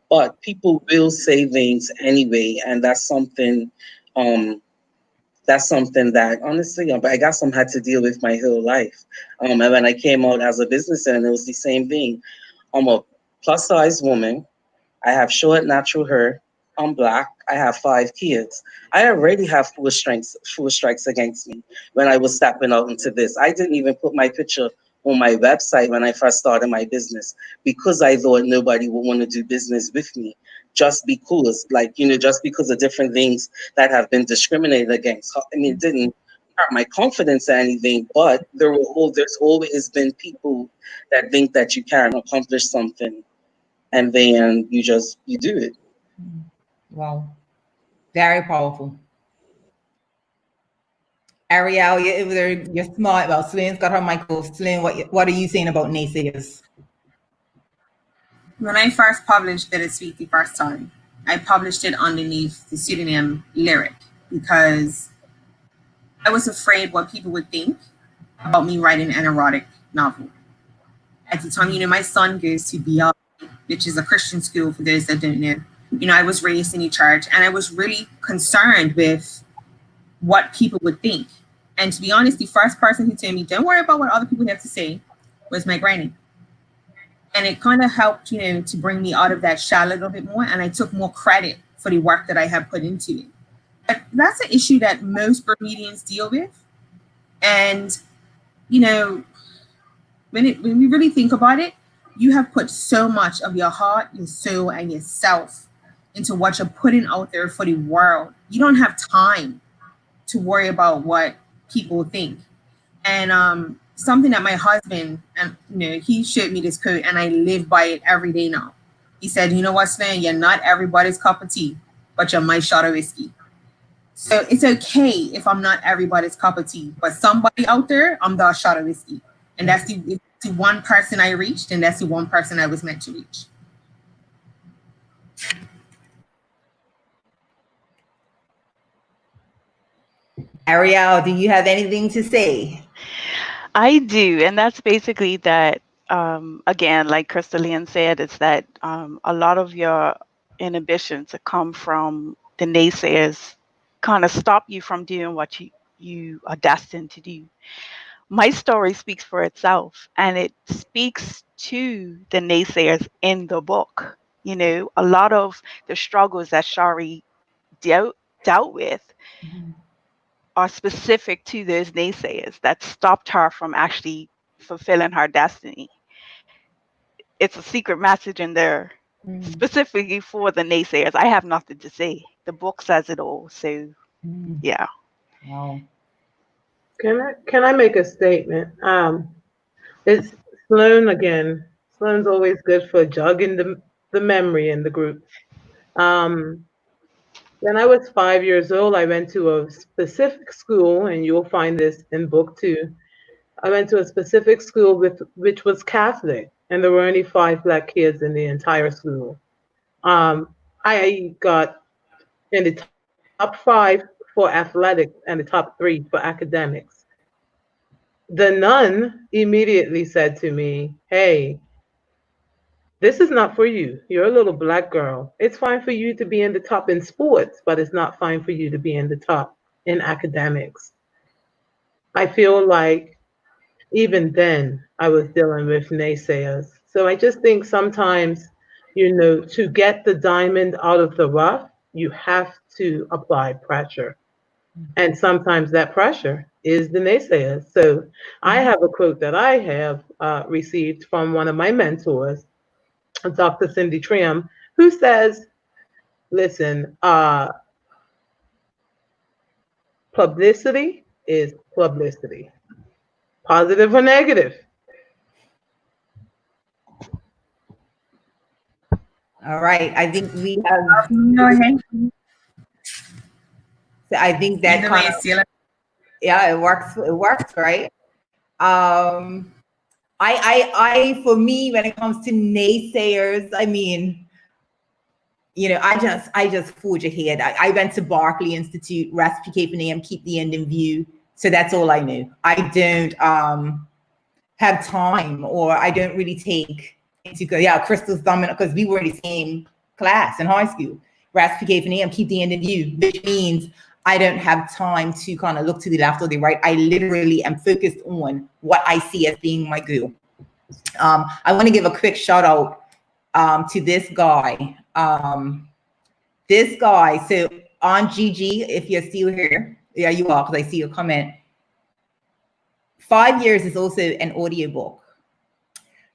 But people will say things anyway, and that's something that honestly I got some had to deal with my whole life. And when I came out as a business owner, it was the same thing. I'm a plus size woman. I have short natural hair. I'm Black. I have 5 kids. I already have full strikes against me when I was stepping out into this. I didn't even put my picture on my website when I first started my business, because I thought nobody would want to do business with me, just because of different things that have been discriminated against. I mean, it didn't hurt my confidence or anything, but there's always been people that think that you can't accomplish something, and then you do it. Wow. Very powerful. Ariel, you're smart. Well, Celine's got her mic off. Celine, what are you saying about naysayers? When I first published Bittersweet the first time, I published it underneath the pseudonym Lyric, because I was afraid what people would think about me writing an erotic novel. At the time, my son goes to BL, which is a Christian school for those that don't know. I was raised in a church, and I was really concerned with what people would think. And to be honest, the first person who told me, "Don't worry about what other people have to say," was my granny. And it kind of helped, to bring me out of that shell a little bit more. And I took more credit for the work that I have put into it. But that's an issue that most Bermudians deal with. And, when we really think about it, you have put so much of your heart, your soul, and yourself into what you're putting out there for the world. You don't have time to worry about what people think. And something that my husband, and he showed me this quote, and I live by it every day now. He said, "You know what, Stan? You're not everybody's cup of tea, but you're my shot of whiskey." So it's okay if I'm not everybody's cup of tea, but somebody out there, I'm the shot of whiskey, and that's the one person I reached, and that's the one person I was meant to reach. Ariel, do you have anything to say? I do, and that's basically that. Again, like Crystalline said, it's that a lot of your inhibitions come from the naysayers, kind of stop you from doing what you are destined to do. My story speaks for itself, and it speaks to the naysayers in the book. A lot of the struggles that Shari dealt with are specific to those naysayers that stopped her from actually fulfilling her destiny. It's a secret message in there specifically for the naysayers. I have nothing to say. The book says it all. So, yeah. Wow. Can I make a statement? It's Sloan again. Sloan's always good for jogging the memory in the group. When I was 5 years old, I went to a specific school, and you'll find this in book 2. I went to a specific school which was Catholic, and there were only 5 Black kids in the entire school. I got in the top 5 for athletics and the top 3 for academics. The nun immediately said to me, "Hey, this is not for you. You're a little Black girl. It's fine for you to be in the top in sports, but it's not fine for you to be in the top in academics." I feel like even then I was dealing with naysayers. So I just think sometimes, to get the diamond out of the rough, you have to apply pressure. And sometimes that pressure is the naysayers. So I have a quote that I have received from one of my mentors, Dr. Cindy Trim, who says, listen, publicity is publicity, positive or negative. All right. I think we have. I think that kind of, yeah, it works. It works, right? I for me, when it comes to naysayers, I mean, I just forge ahead. I went to Barclay Institute, rest PK for name, keep the end in view. So that's all I knew. I don't have time, or I don't really take into, Crystal's dominant, because we were in the same class in high school. Rest PK for name, keep the end in view, which means I don't have time to kind of look to the left or the right. I literally am focused on what I see as being my goal. I want to give a quick shout out to this guy. So on GG, if you're still here, yeah, you are, because I see your comment. 5 years is also an audiobook.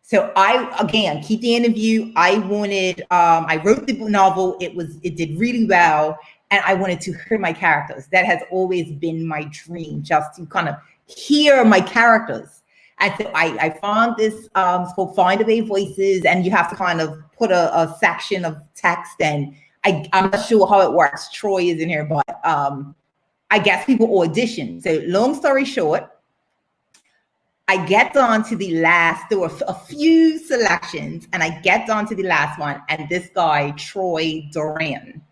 So again, keep the interview. I wrote the novel. It did really well. And I wanted to hear my characters. That has always been my dream, just to kind of hear my characters. And so I found this, it's called Find Away Voices, and you have to kind of put a section of text, and I'm not sure how it works. Troy is in here, but I guess people audition. So long story short, I get down to the last, there were a few selections, and I get down to the last one, and this guy, Troy Duran,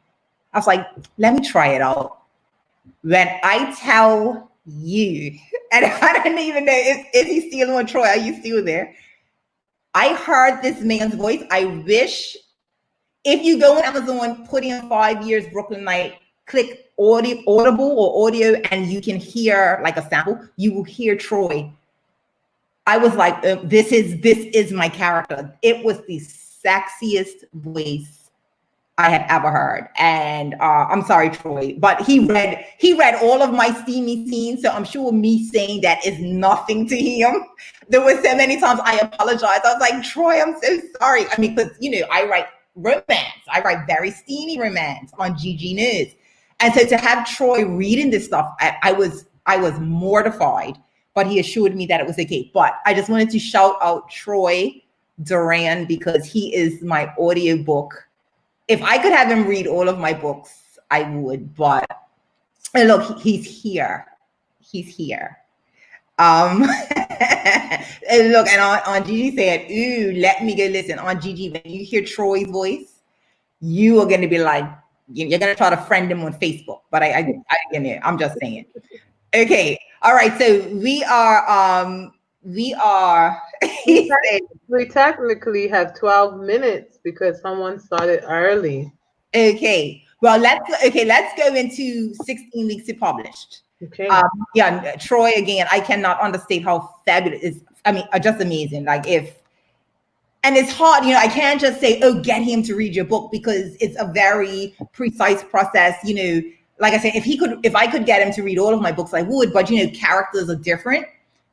I was like, let me try it out. When I tell you, and I don't even know, is he still on, Troy? Are you still there? I heard this man's voice. I wish, if you go on Amazon, put in 5 years Brooklyn Night, click Audible or audio, and you can hear like a sample, you will hear Troy. I was like, this is my character. It was the sexiest voice I had ever heard. And I'm sorry, Troy, but he read all of my steamy scenes. So I'm sure me saying that is nothing to him. There were so many times I apologized. I was like, Troy, I'm so sorry. I mean, because I write romance. I write very steamy romance on GG News. And so to have Troy reading this stuff, I was mortified, but he assured me that it was okay. But I just wanted to shout out Troy Duran because he is my audiobook. If I could have him read all of my books, I would. But look, he's here. He's here. And look, and on Gigi said, "Ooh, let me go listen." On Gigi, when you hear Troy's voice, you are going to be like, you're going to try to friend him on Facebook. But I'm just saying. Okay, all right. So we are. He said, We technically have 12 minutes because someone started early. okay. Well, let's go into 16 weeks to published. Okay. Yeah, Troy, again, I cannot understate how fabulous it is. I mean, just amazing. And it's hard, I can't just say, oh, get him to read your book because it's a very precise process. Like I said, if I could get him to read all of my books, I would, but characters are different.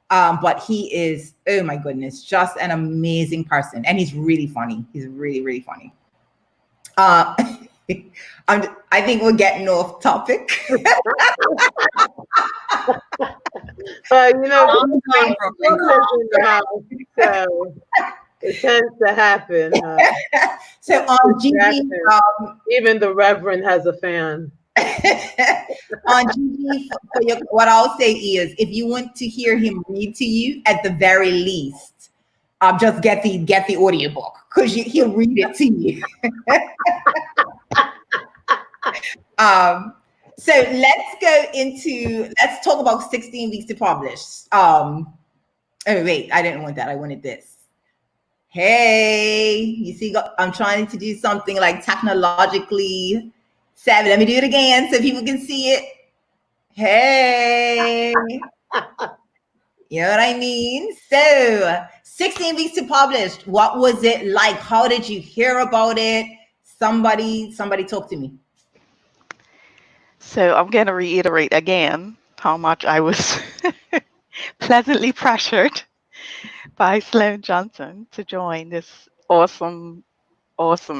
But he is, oh my goodness, just an amazing person. And he's really funny. He's really, really funny. I think we're getting off topic. But so it tends to happen. So on Gigi, even the Reverend has a fan. On Gigi, what I'll say is, if you want to hear him read to you, at the very least, just get the audiobook because he'll read it to you. So let's talk about 16 weeks to publish. Oh wait, I didn't want that. I wanted this. Hey, you see, I'm trying to do something like technologically savvy. Let me do it again so people can see it. Hey, you know what I mean? So 16 weeks to publish. What was it like? How did you hear about it? Somebody talk to me. So I'm going to reiterate again how much I was pleasantly pressured by Sloan Johnson to join this awesome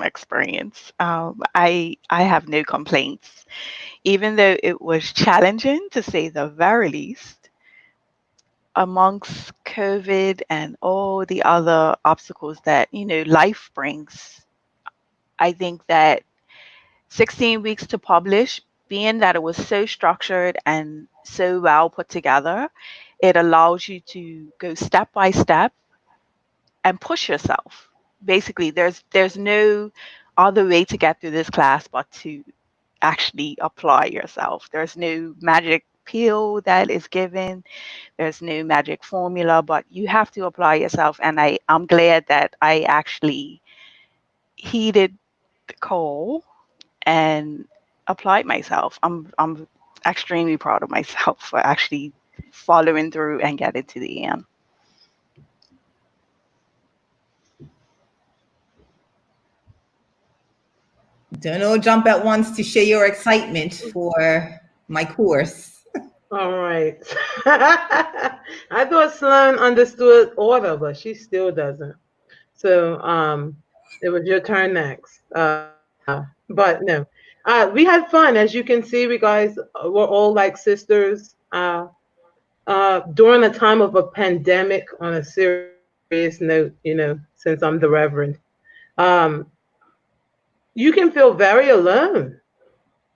experience. I have no complaints, even though it was challenging to say the very least. Amongst COVID and all the other obstacles that life brings, I think that 16 weeks to publish, being that it was so structured and so well put together, it allows you to go step by step and push yourself. Basically, there's no other way to get through this class but to actually apply yourself. There's no magic pill that is given. There's no magic formula, but you have to apply yourself. And I'm glad that I actually heeded the call and applied myself. I'm extremely proud of myself for actually following through and getting to the end. Don't all jump at once to share your excitement for my course. All right. I thought Sloan understood order, but she still doesn't. So it was your turn next. But no, we had fun. As you can see, we guys were all like sisters during a time of a pandemic. On a serious note, since I'm the Reverend, you can feel very alone.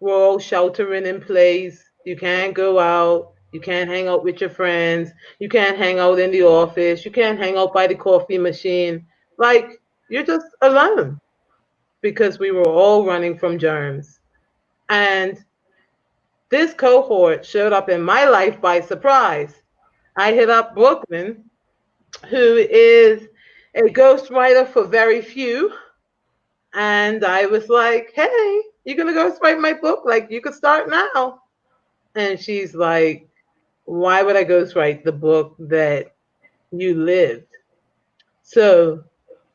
We're all sheltering in place. You can't go out. You can't hang out with your friends. You can't hang out in the office. You can't hang out by the coffee machine. Like, you're just alone because we were all running from germs. And this cohort showed up in my life by surprise. I hit up Brooklyn, who is a ghostwriter for very few. And I was like, hey, you're going to ghostwrite my book? Like, you could start now. And she's like, why would I ghostwrite the book that you lived? So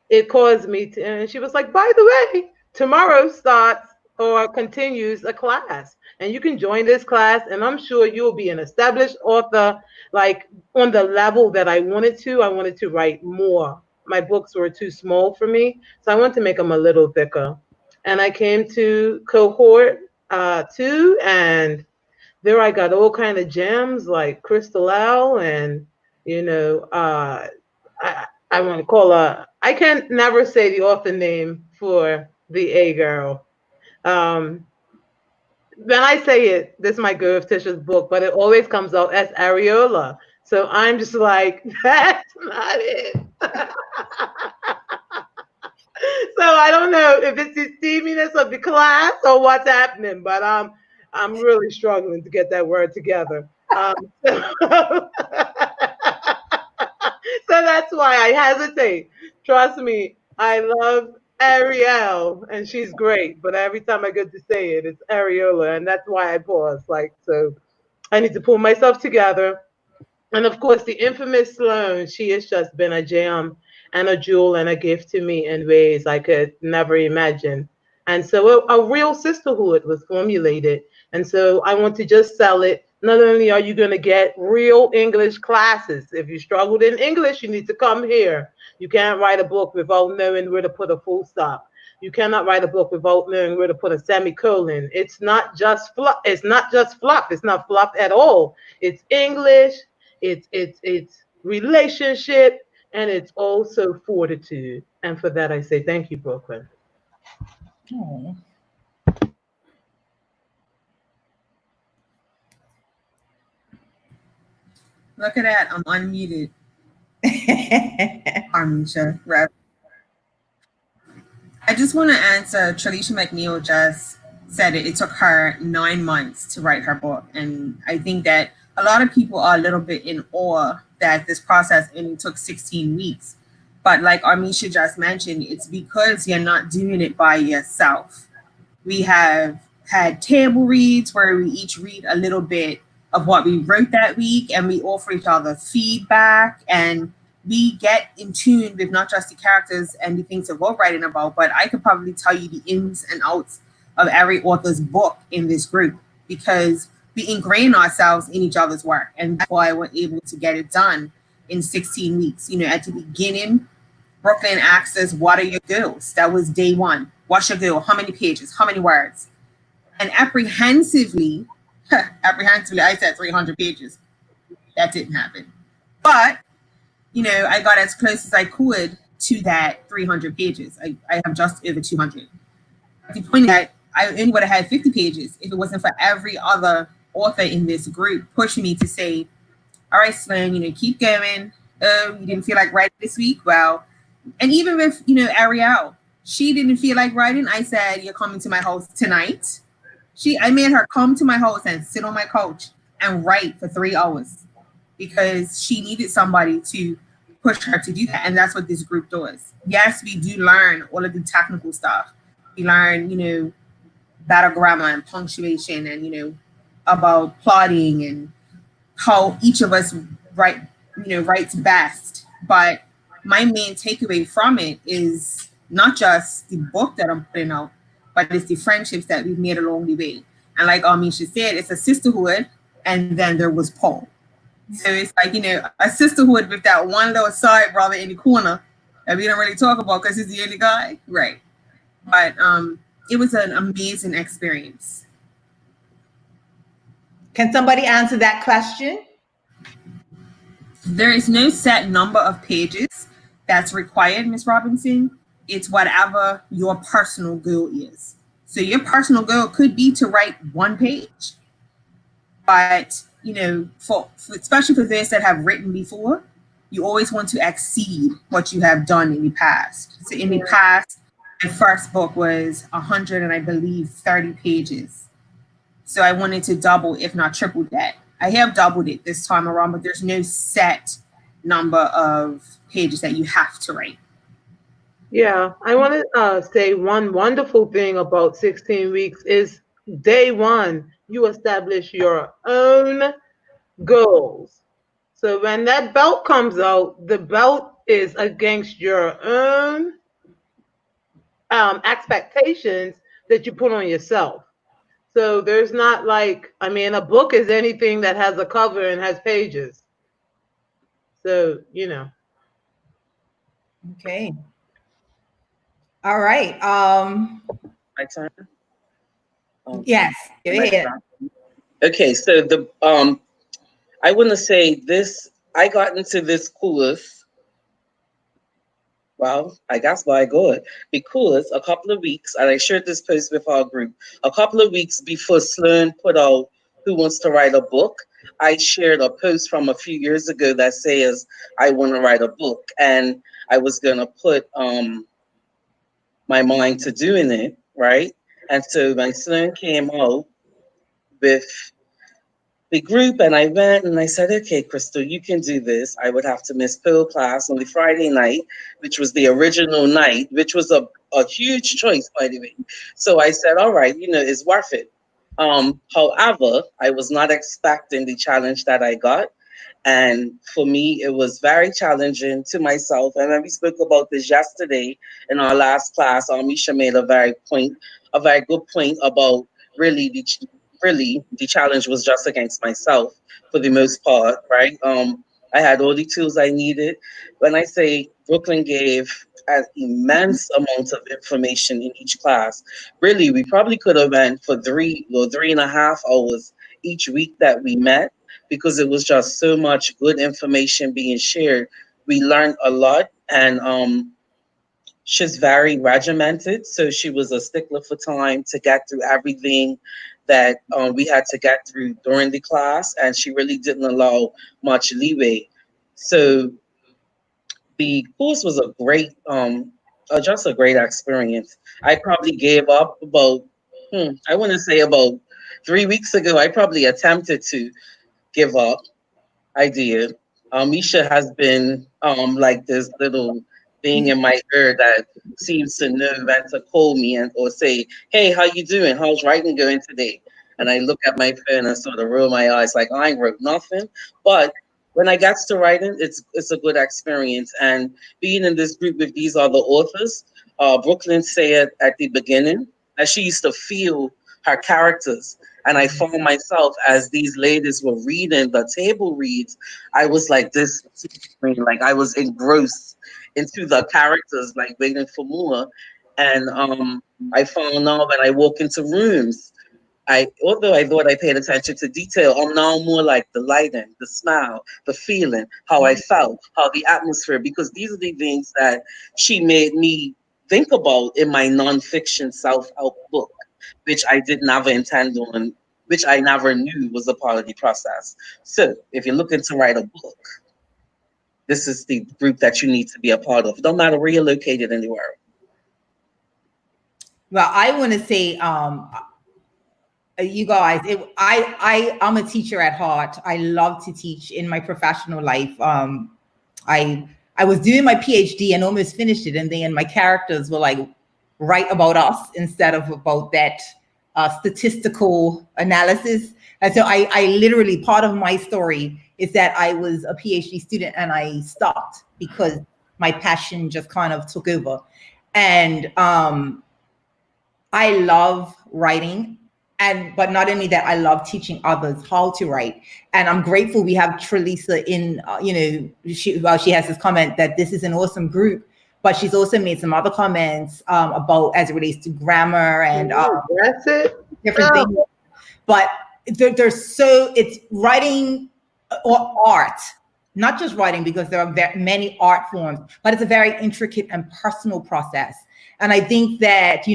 it caused me to, and she was like, by the way, tomorrow starts or continues a class. And you can join this class, and I'm sure you'll be an established author, like on the level that I wanted to. I wanted to write more. My books were too small for me, so I wanted to make them a little thicker. And I came to cohort 2, and there I got all kind of gems like Crystal Owl, and you know, I want to call her. I can never say the author name for the A girl. Um, when I say it, this might go with Tisha's book, but it always comes out as Areola. So I'm just like, that's not it. So I don't know if it's the steaminess of the class or what's happening, but I'm really struggling to get that word together. So, so that's why I hesitate. Trust me, I love Ariel, and she's great. But every time I get to say it, it's Ariola, and that's why I pause. Like, so I need to pull myself together. And of course, the infamous Sloan, she has just been a gem and a jewel and a gift to me in ways I could never imagine. And so a real sisterhood was formulated. And so I want to just sell it. Not only are you going to get real English classes, if you struggled in English, you need to come here. You can't write a book without knowing where to put a full stop. You cannot write a book without knowing where to put a semicolon. It's not just fluff. It's not just fluff. It's not fluff at all. It's English. It's relationship, and it's also fortitude. And for that, I say thank you, Brooklyn. Oh. Look at that. I'm unmuted. Armisha, rep. I just want to answer. Tralisha McNeil just said it. It took her 9 months to write her book. And I think that a lot of people are a little bit in awe that this process only took 16 weeks. But like Armisha just mentioned, it's because you're not doing it by yourself. We have had table reads where we each read a little bit of what we wrote that week, and we offer each other feedback, and we get in tune with not just the characters and the things that we're writing about, but I could probably tell you the ins and outs of every author's book in this group, because we ingrain ourselves in each other's work. And that's why we're able to get it done in 16 weeks. You know, at the beginning, Brooklyn asked us, what are your goals? That was day 1. What's your goal? How many pages? How many words? And apprehensively, I said 300 pages. That didn't happen. But, you know, I got as close as I could to that 300 pages. I have just over 200. The point is that I only would have had 50 pages if it wasn't for every other author in this group pushing me to say, all right, Sloan, you know, keep going. Oh, you didn't feel like writing this week? Well, and even with, you know, Ariel, she didn't feel like writing. I said, you're coming to my house tonight. I made her come to my house and sit on my couch and write for 3 hours because she needed somebody to push her to do that. And that's what this group does. Yes, we do learn all of the technical stuff. We learn, you know, battle grammar and punctuation and, you know, about plotting and how each of us writes best. But my main takeaway from it is not just the book that I'm putting out, but it's the friendships that we've made along the way. And like Armisha said, it's a sisterhood, and then there was Paul. So it's like, you know, a sisterhood with that one little side brother in the corner that we don't really talk about because he's the only guy. Right. But it was an amazing experience. Can somebody answer that question? There is no set number of pages that's required, Ms. Robinson. It's whatever your personal goal is. So your personal goal could be to write 1 page. But, you know, for especially for those that have written before, you always want to exceed what you have done in the past. So in the past, my first book was 100 and I believe 30 pages. So I wanted to double, if not triple that. I have doubled it this time around, but there's no set number of pages that you have to write. Yeah, I want to say one wonderful thing about 16 weeks is day 1, you establish your own goals. So when that belt comes out, the belt is against your own expectations that you put on yourself. So there's not like, I mean, a book is anything that has a cover and has pages. So, you know. Okay. All right. My turn. Yes, go ahead. Okay, so I want to say this. I got into this course. Well, I guess by God, because a couple of weeks, and I shared this post with our group, a couple of weeks before Sloan put out Who Wants to Write a Book, I shared a post from a few years ago that says, I want to write a book. And I was going to put my mind to doing it, right? And so when Sloan came out with the group, and I went and I said, okay, Crystal, you can do this. I would have to miss Pearl class on the Friday night, which was the original night, which was a huge choice, by the way. So I said, all right, it's worth it. However, I was not expecting the challenge that I got. And for me, it was very challenging to myself. And when we spoke about this yesterday in our last class, Misha made a very good point about really the challenge was just against myself for the most part, right? I had all the tools I needed. When I say Brooklyn gave an immense amount of information in each class, really, we probably could have went for 3.5 hours each week that we met, because it was just so much good information being shared. We learned a lot, and she's very regimented, so she was a stickler for time to get through everything that we had to get through during the class, and she really didn't allow much leeway. So the course was just a great experience. I probably gave up about, I want to say about 3 weeks ago. I probably attempted to give up. I did. Misha has been like this little thing in my ear that seems to know when to call me or say, hey, how you doing? How's writing going today? And I look at my phone and sort of roll my eyes like, I ain't wrote nothing. But when I got to writing, it's a good experience. And being in this group with these other authors, Brooklyn said at the beginning that she used to feel her characters. And I found myself, as these ladies were reading the table reads, I was like this, like I was engrossed into the characters, like waiting for more. And I found now when I walk into rooms, although I thought I paid attention to detail, I'm now more like the lighting, the smile, the feeling, how I felt, how the atmosphere, because these are the things that she made me think about in my nonfiction self-help book, which I did never intend on, which I never knew was a part of the process. So if you're looking to write a book, this is the group that you need to be a part of. No matter where you're located in the world. Well, I want to say, you guys, I'm a teacher at heart. I love to teach in my professional life. I was doing my PhD and almost finished it, and then my characters were like, write about us instead of about that statistical analysis. And so I literally, part of my story is that I was a PhD student and I stopped because my passion just kind of took over. And I love writing. But not only that, I love teaching others how to write. And I'm grateful we have Trelisa in, she has this comment that this is an awesome group, but she's also made some other comments about as it relates to grammar and that's it. Different things. But it's writing or art, not just writing, because there are many art forms, but it's a very intricate and personal process. And I think that,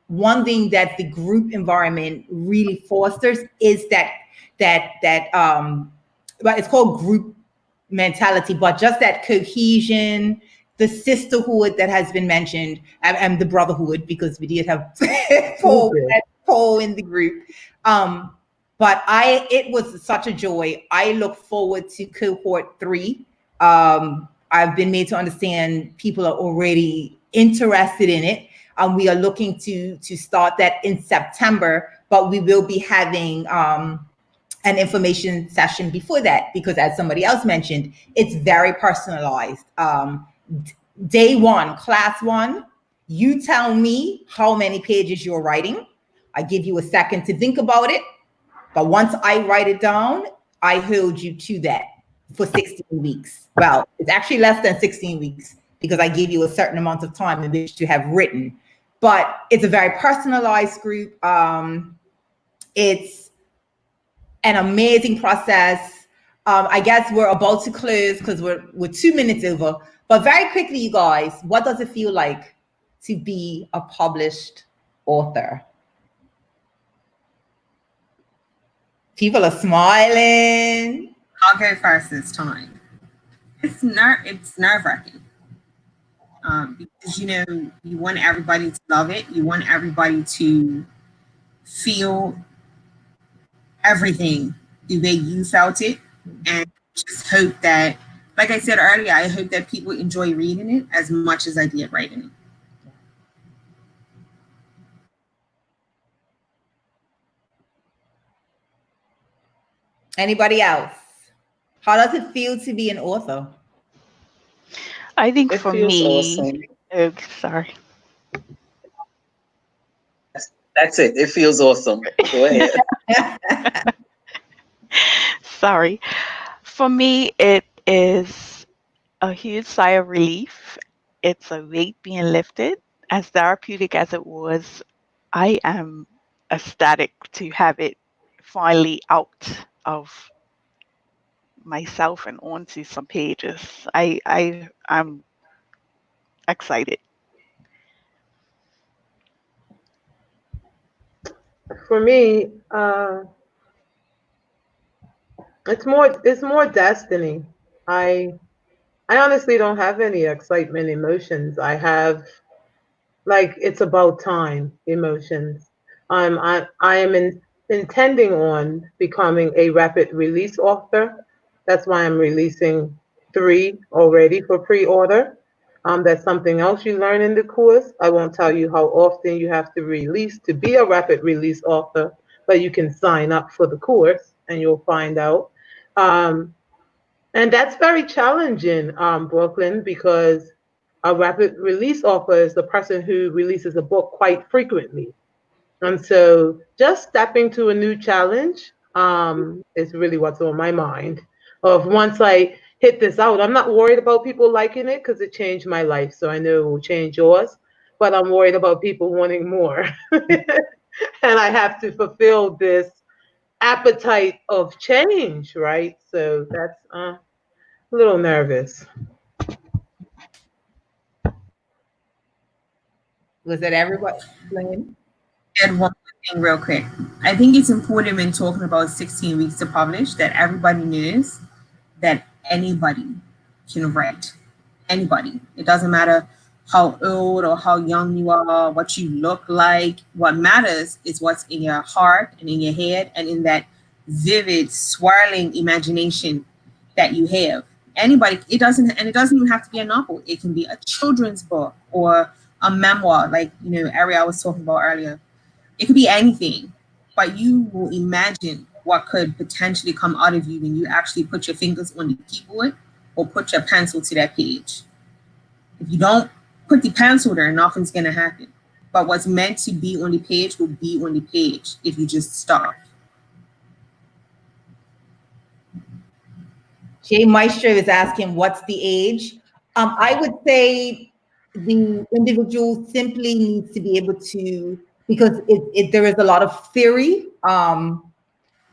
one thing that the group environment really fosters is that but it's called group mentality, but just that cohesion, the sisterhood that has been mentioned, and the brotherhood, because we did have Paul in the group. But it was such a joy. I look forward to cohort 3. I've been made to understand people are already interested in it. We are looking to start that in September, but we will be having an information session before that, because as somebody else mentioned, it's very personalized. Day 1, class 1, You tell me how many pages you're writing. I give you a second to think about it. But once I write it down, I hold you to that for 16 weeks. Well, it's actually less than 16 weeks because I give you a certain amount of time in which to have written. But it's a very personalized group. It's an amazing process. I guess we're about to close because we're 2 minutes over. But very quickly, you guys, what does it feel like to be a published author? People are smiling. I'll go first this time. It's nerve-wracking. Because you want everybody to love it. You want everybody to feel everything the way you felt it, and just hope that, like I said earlier, I hope that people enjoy reading it as much as I did writing it. Anybody else? How does it feel to be an author? I think It for feels me, awesome. oh, sorry. That's it. It feels awesome. Go ahead. Sorry. For me, it is a huge sigh of relief. It's a weight being lifted. As therapeutic as it was, I am ecstatic to have it finally out of myself and onto some pages. I'm excited. For me, it's more destiny. I honestly don't have any excitement emotions. I have, like, it's about time emotions. I am intending on becoming a rapid release author. That's why I'm releasing 3 already for pre-order. That's something else you learn in the course. I won't tell you how often you have to release to be a rapid release author, but you can sign up for the course and you'll find out. And that's very challenging, Brooklyn, because a rapid release author is the person who releases a book quite frequently. And so just stepping to a new challenge is really what's on my mind. Of once I hit this out, I'm not worried about people liking it because it changed my life. So I know it will change yours, but I'm worried about people wanting more. And I have to fulfill this appetite of change, right? So that's a little nervous. Was that everybody? Lynn? Add one thing real quick. I think it's important when talking about 16 weeks to publish that everybody knows that anybody can write. Anybody. It doesn't matter how old or how young you are, what you look like. What matters is what's in your heart and in your head and in that vivid, swirling imagination that you have. Anybody, it doesn't even have to be a novel. It can be a children's book or a memoir, like Ariel was talking about earlier. It could be anything, but you will imagine what could potentially come out of you when you actually put your fingers on the keyboard or put your pencil to that page. If you don't put the pencil there, nothing's going to happen. But what's meant to be on the page will be on the page if you just start. Jay Maestro is asking, what's the age? I would say the individual simply needs to be able to, because there is a lot of theory,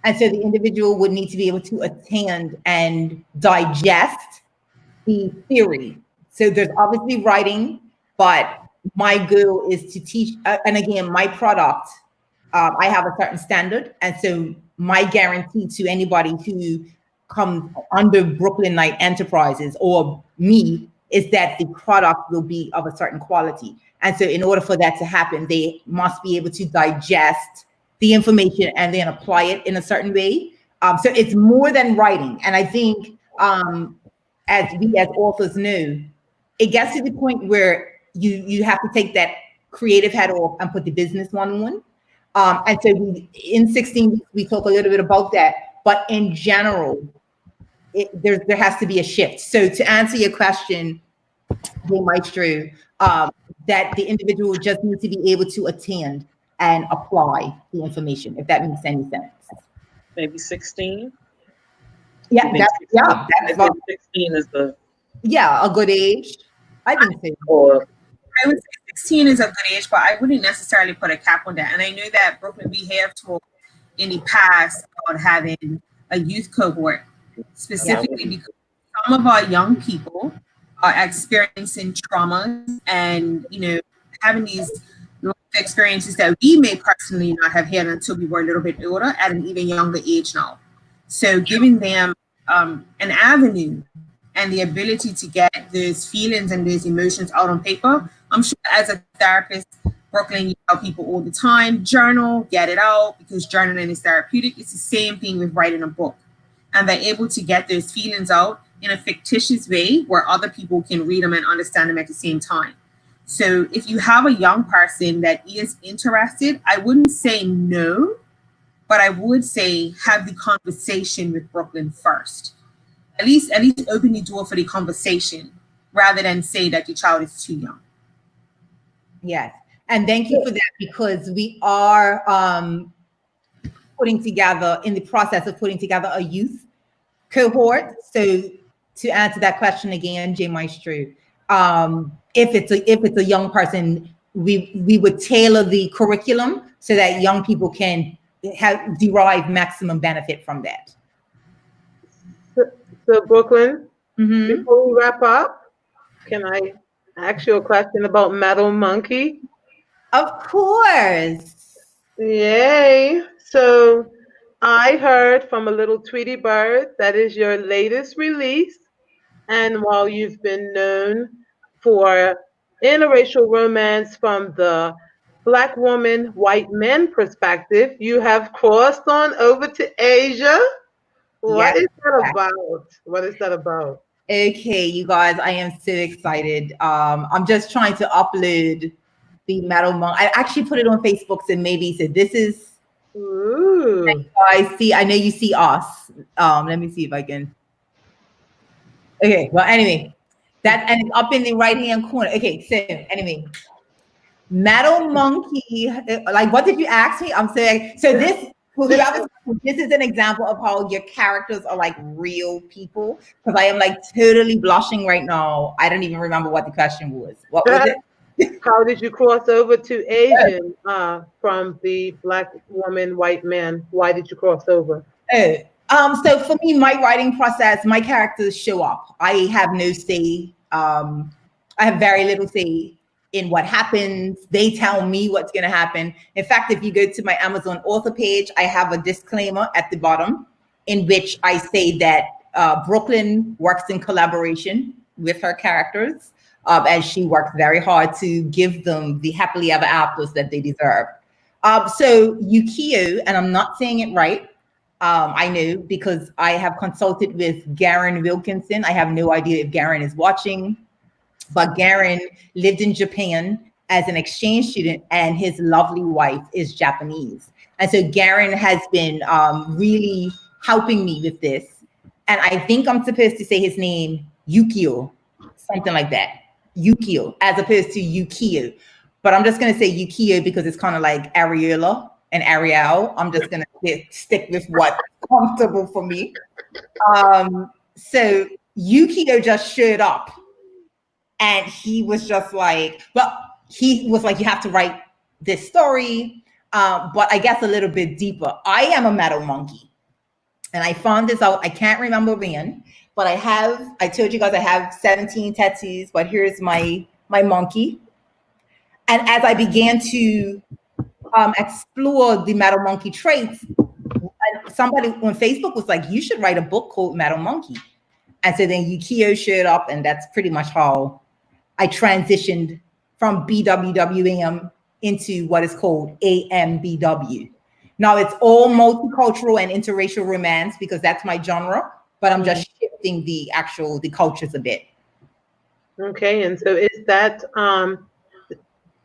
and so the individual would need to be able to attend and digest the theory. So there's obviously writing, but my goal is to teach, and again, my product, I have a certain standard, and so my guarantee to anybody who comes under Brooklyn Knight Enterprises or me is that the product will be of a certain quality. And so in order for that to happen, they must be able to digest the information and then apply it in a certain way. So it's more than writing. And I think as we as authors know, it gets to the point where you have to take that creative hat off and put the business one on. And so in 16 weeks, we talk a little bit about that. But in general, there has to be a shift. So to answer your question, Jay Maestro, that the individual just needs to be able to attend and apply the information, if that makes any sense. Maybe 16. Yeah, I think that's, 16. yeah, I that's think 16 is the yeah, a good age. I think so. or I would say 16 is a good age, but I wouldn't necessarily put a cap on that. And I know that Brooklyn, we have talked in the past about having a youth cohort, specifically because some of our young people are experiencing traumas and, having these life experiences that we may personally not have had until we were a little bit older at an even younger age now. So giving them an avenue and the ability to get those feelings and those emotions out on paper. I'm sure as a therapist, Brooklyn, you tell people all the time, journal, get it out, because journaling is therapeutic. It's the same thing with writing a book. And they're able to get those feelings out in a fictitious way where other people can read them and understand them at the same time. So if you have a young person that is interested, I wouldn't say no, but I would say have the conversation with Brooklyn first. At least open the door for the conversation rather than say that your child is too young. Yes. And thank you for that, because we are in the process of putting together a youth cohort. So to answer that question again, J Maestro, if it's a young person, we would tailor the curriculum so that young people can derive maximum benefit from that. So Brooklyn, Mm-hmm. before we wrap up, can I ask you a question about Metal Monkey? Of course. Yay. So I heard from a little Tweety Bird that is your latest release. And while you've been known for interracial romance from the Black woman, white men perspective, you have crossed on over to Asia. What is that about? What is that about? Okay, you guys, I am so excited. I'm just trying to upload the Metal Monk. I actually put it on Facebook, so maybe so this is. Ooh. I see. I know you see us. Let me see if I can. Okay. Well, anyway, and it's up in the right-hand corner. Okay. So anyway, Metal Monkey. Like, what did you ask me? I'm saying. So this. This is an example of how your characters are like real people, because I am like totally blushing right now. I don't even remember what the question was. What was it? How did you cross over to Asian from the Black woman, white man? Why did you cross over? So for me, my writing process, my characters show up. I have no say. I have very little say in what happens. They tell me what's going to happen. In fact, if you go to my Amazon author page, I have a disclaimer at the bottom in which I say that Brooklyn works in collaboration with her characters, as she works very hard to give them the happily ever afters that they deserve. So Yukio, and I'm not saying it right, I know because I have consulted with Garen Wilkinson. I have no idea if Garen is watching, but Garen lived in Japan as an exchange student, and his lovely wife is Japanese. And so Garen has been really helping me with this. And I think I'm supposed to say his name, Yukio, something like that. Yukio, as opposed to Yukio. But I'm just going to say Yukio because it's kind of like Ariola and Ariel. I'm just going to stick with what's comfortable for me. So Yukio just showed up. And he was just like, you have to write this story, but I guess a little bit deeper. I am a metal monkey. And I found this out, I can't remember when, but I told you guys I have 17 tattoos, but here's my monkey. And as I began to explore the metal monkey traits, somebody on Facebook was like, you should write a book called Metal Monkey. And so then Yukio showed up, and that's pretty much how I transitioned from BWWM into what is called AMBW. Now it's all multicultural and interracial romance because that's my genre, but I'm just shifting the cultures a bit. Okay, and so is that,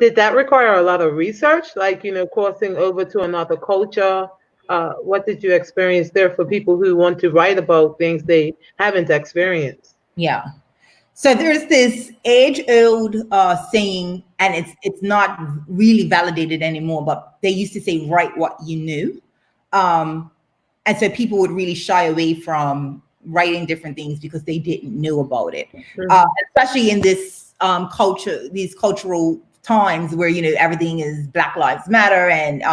did that require a lot of research? Like, crossing over to another culture? What did you experience there for people who want to write about things they haven't experienced? Yeah. So there's this age-old saying, and it's not really validated anymore, but they used to say, write what you knew. And so people would really shy away from writing different things because they didn't know about it. Especially in this culture, these cultural times where, everything is Black Lives Matter and,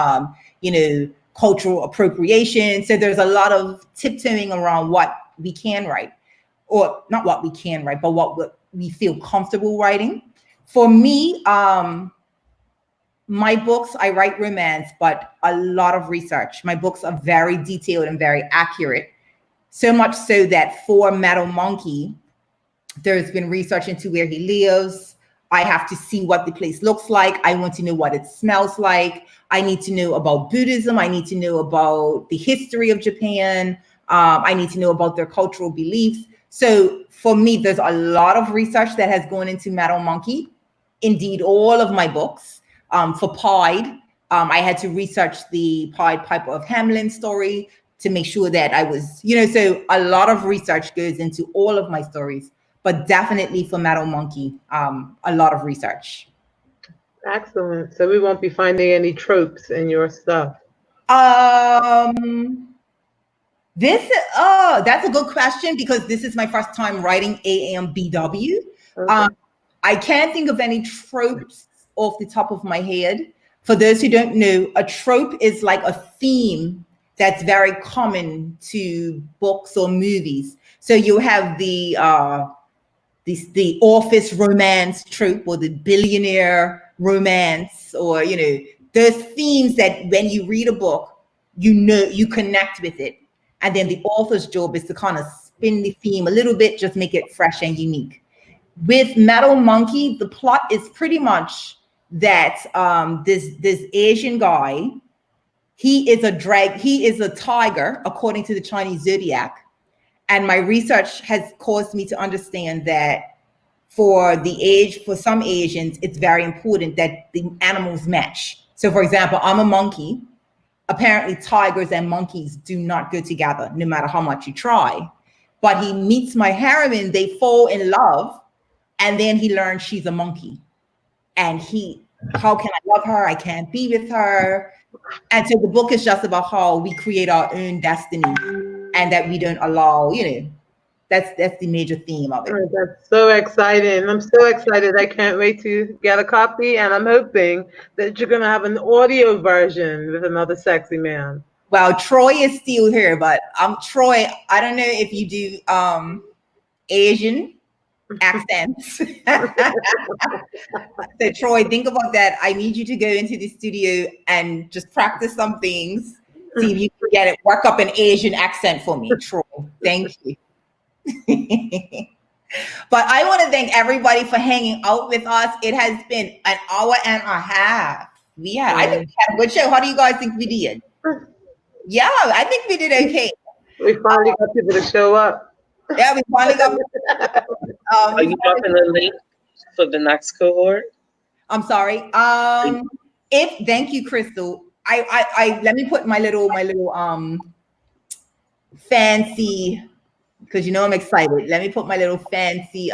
cultural appropriation. So there's a lot of tiptoeing around what we can write. Or not what we can write, but what we feel comfortable writing. For me, my books, I write romance, but a lot of research. My books are very detailed and very accurate. So much so that for Meadow Monkey, there's been research into where he lives. I have to see what the place looks like. I want to know what it smells like. I need to know about Buddhism. I need to know about the history of Japan. I need to know about their cultural beliefs. So for me, there's a lot of research that has gone into Meadow Monkey. Indeed, all of my books. For Pied, I had to research the Pied Piper of Hamelin story to make sure that I was, so a lot of research goes into all of my stories, but definitely for Meadow Monkey, a lot of research. Excellent. So we won't be finding any tropes in your stuff. That's a good question because this is my first time writing AMBW. Okay. I can't think of any tropes off the top of my head. For those who don't know, a trope is like a theme that's very common to books or movies. So you have the office romance trope or the billionaire romance, or those themes that when you read a book, you connect with it. And then the author's job is to kind of spin the theme a little bit, just make it fresh and unique. With Meadow Monkey, the plot is pretty much that this Asian guy, he is a tiger, according to the Chinese zodiac. And my research has caused me to understand that for some Asians, it's very important that the animals match. So for example, I'm a monkey. Apparently tigers and monkeys do not go together, no matter how much you try. But he meets my heroine, they fall in love, and then he learns she's a monkey. And how can I love her? I can't be with her. And so the book is just about how we create our own destiny and that we don't allow, that's the major theme of it. Oh, that's so exciting. I'm so excited. I can't wait to get a copy. And I'm hoping that you're going to have an audio version with another sexy man. Well, Troy is still here, but Troy, I don't know if you do Asian accents. So Troy, think about that. I need you to go into the studio and just practice some things. See if you can get it, work up an Asian accent for me, Troy. Thank you. But I want to thank everybody for hanging out with us. It has been an hour and a half. I think we had a good show. How do you guys think we did? Yeah, I think we did okay. We finally got people to show up. Yeah, we finally got. Are you dropping a link for the next cohort? I'm sorry. Thank you, Crystal. I let me put my little fancy, because I'm excited. Let me put my little fancy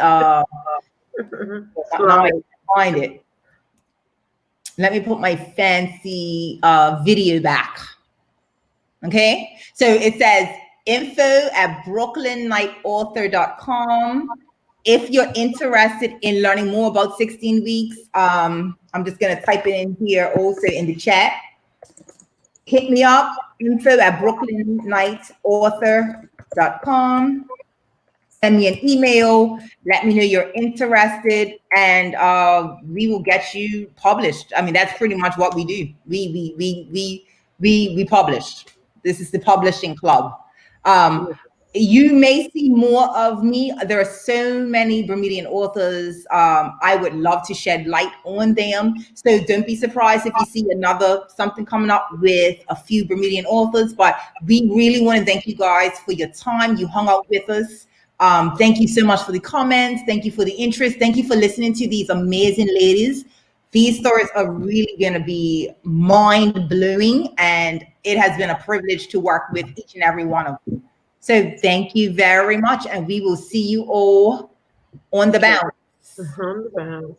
find it. Let me put my fancy video back. Okay, so it says info@brooklynlightauthor.com. If you're interested in learning more about 16 weeks, I'm just gonna type it in here also in the chat. Hit me up, info@brooklynlightauthor.com. Send me an email, let me know you're interested, and we will get you published. I mean, that's pretty much what we do. We publish. This is the publishing club. You may see more of me. There are so many Bermudian authors. I would love to shed light on them. So don't be surprised if you see something coming up with a few Bermudian authors. But we really want to thank you guys for your time. You hung out with us. Thank you so much for the comments. Thank you for the interest. Thank you for listening to these amazing ladies. These stories are really going to be mind-blowing, and it has been a privilege to work with each and every one of you. So thank you very much, and we will see you all On the bounce. On the bounce.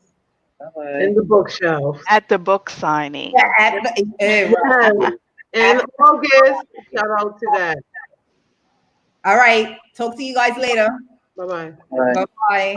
Bye-bye. In the bookshelf. At the book signing. Yes. And August, shout out to that. All right. Talk to you guys later. Bye-bye. Bye. Bye-bye.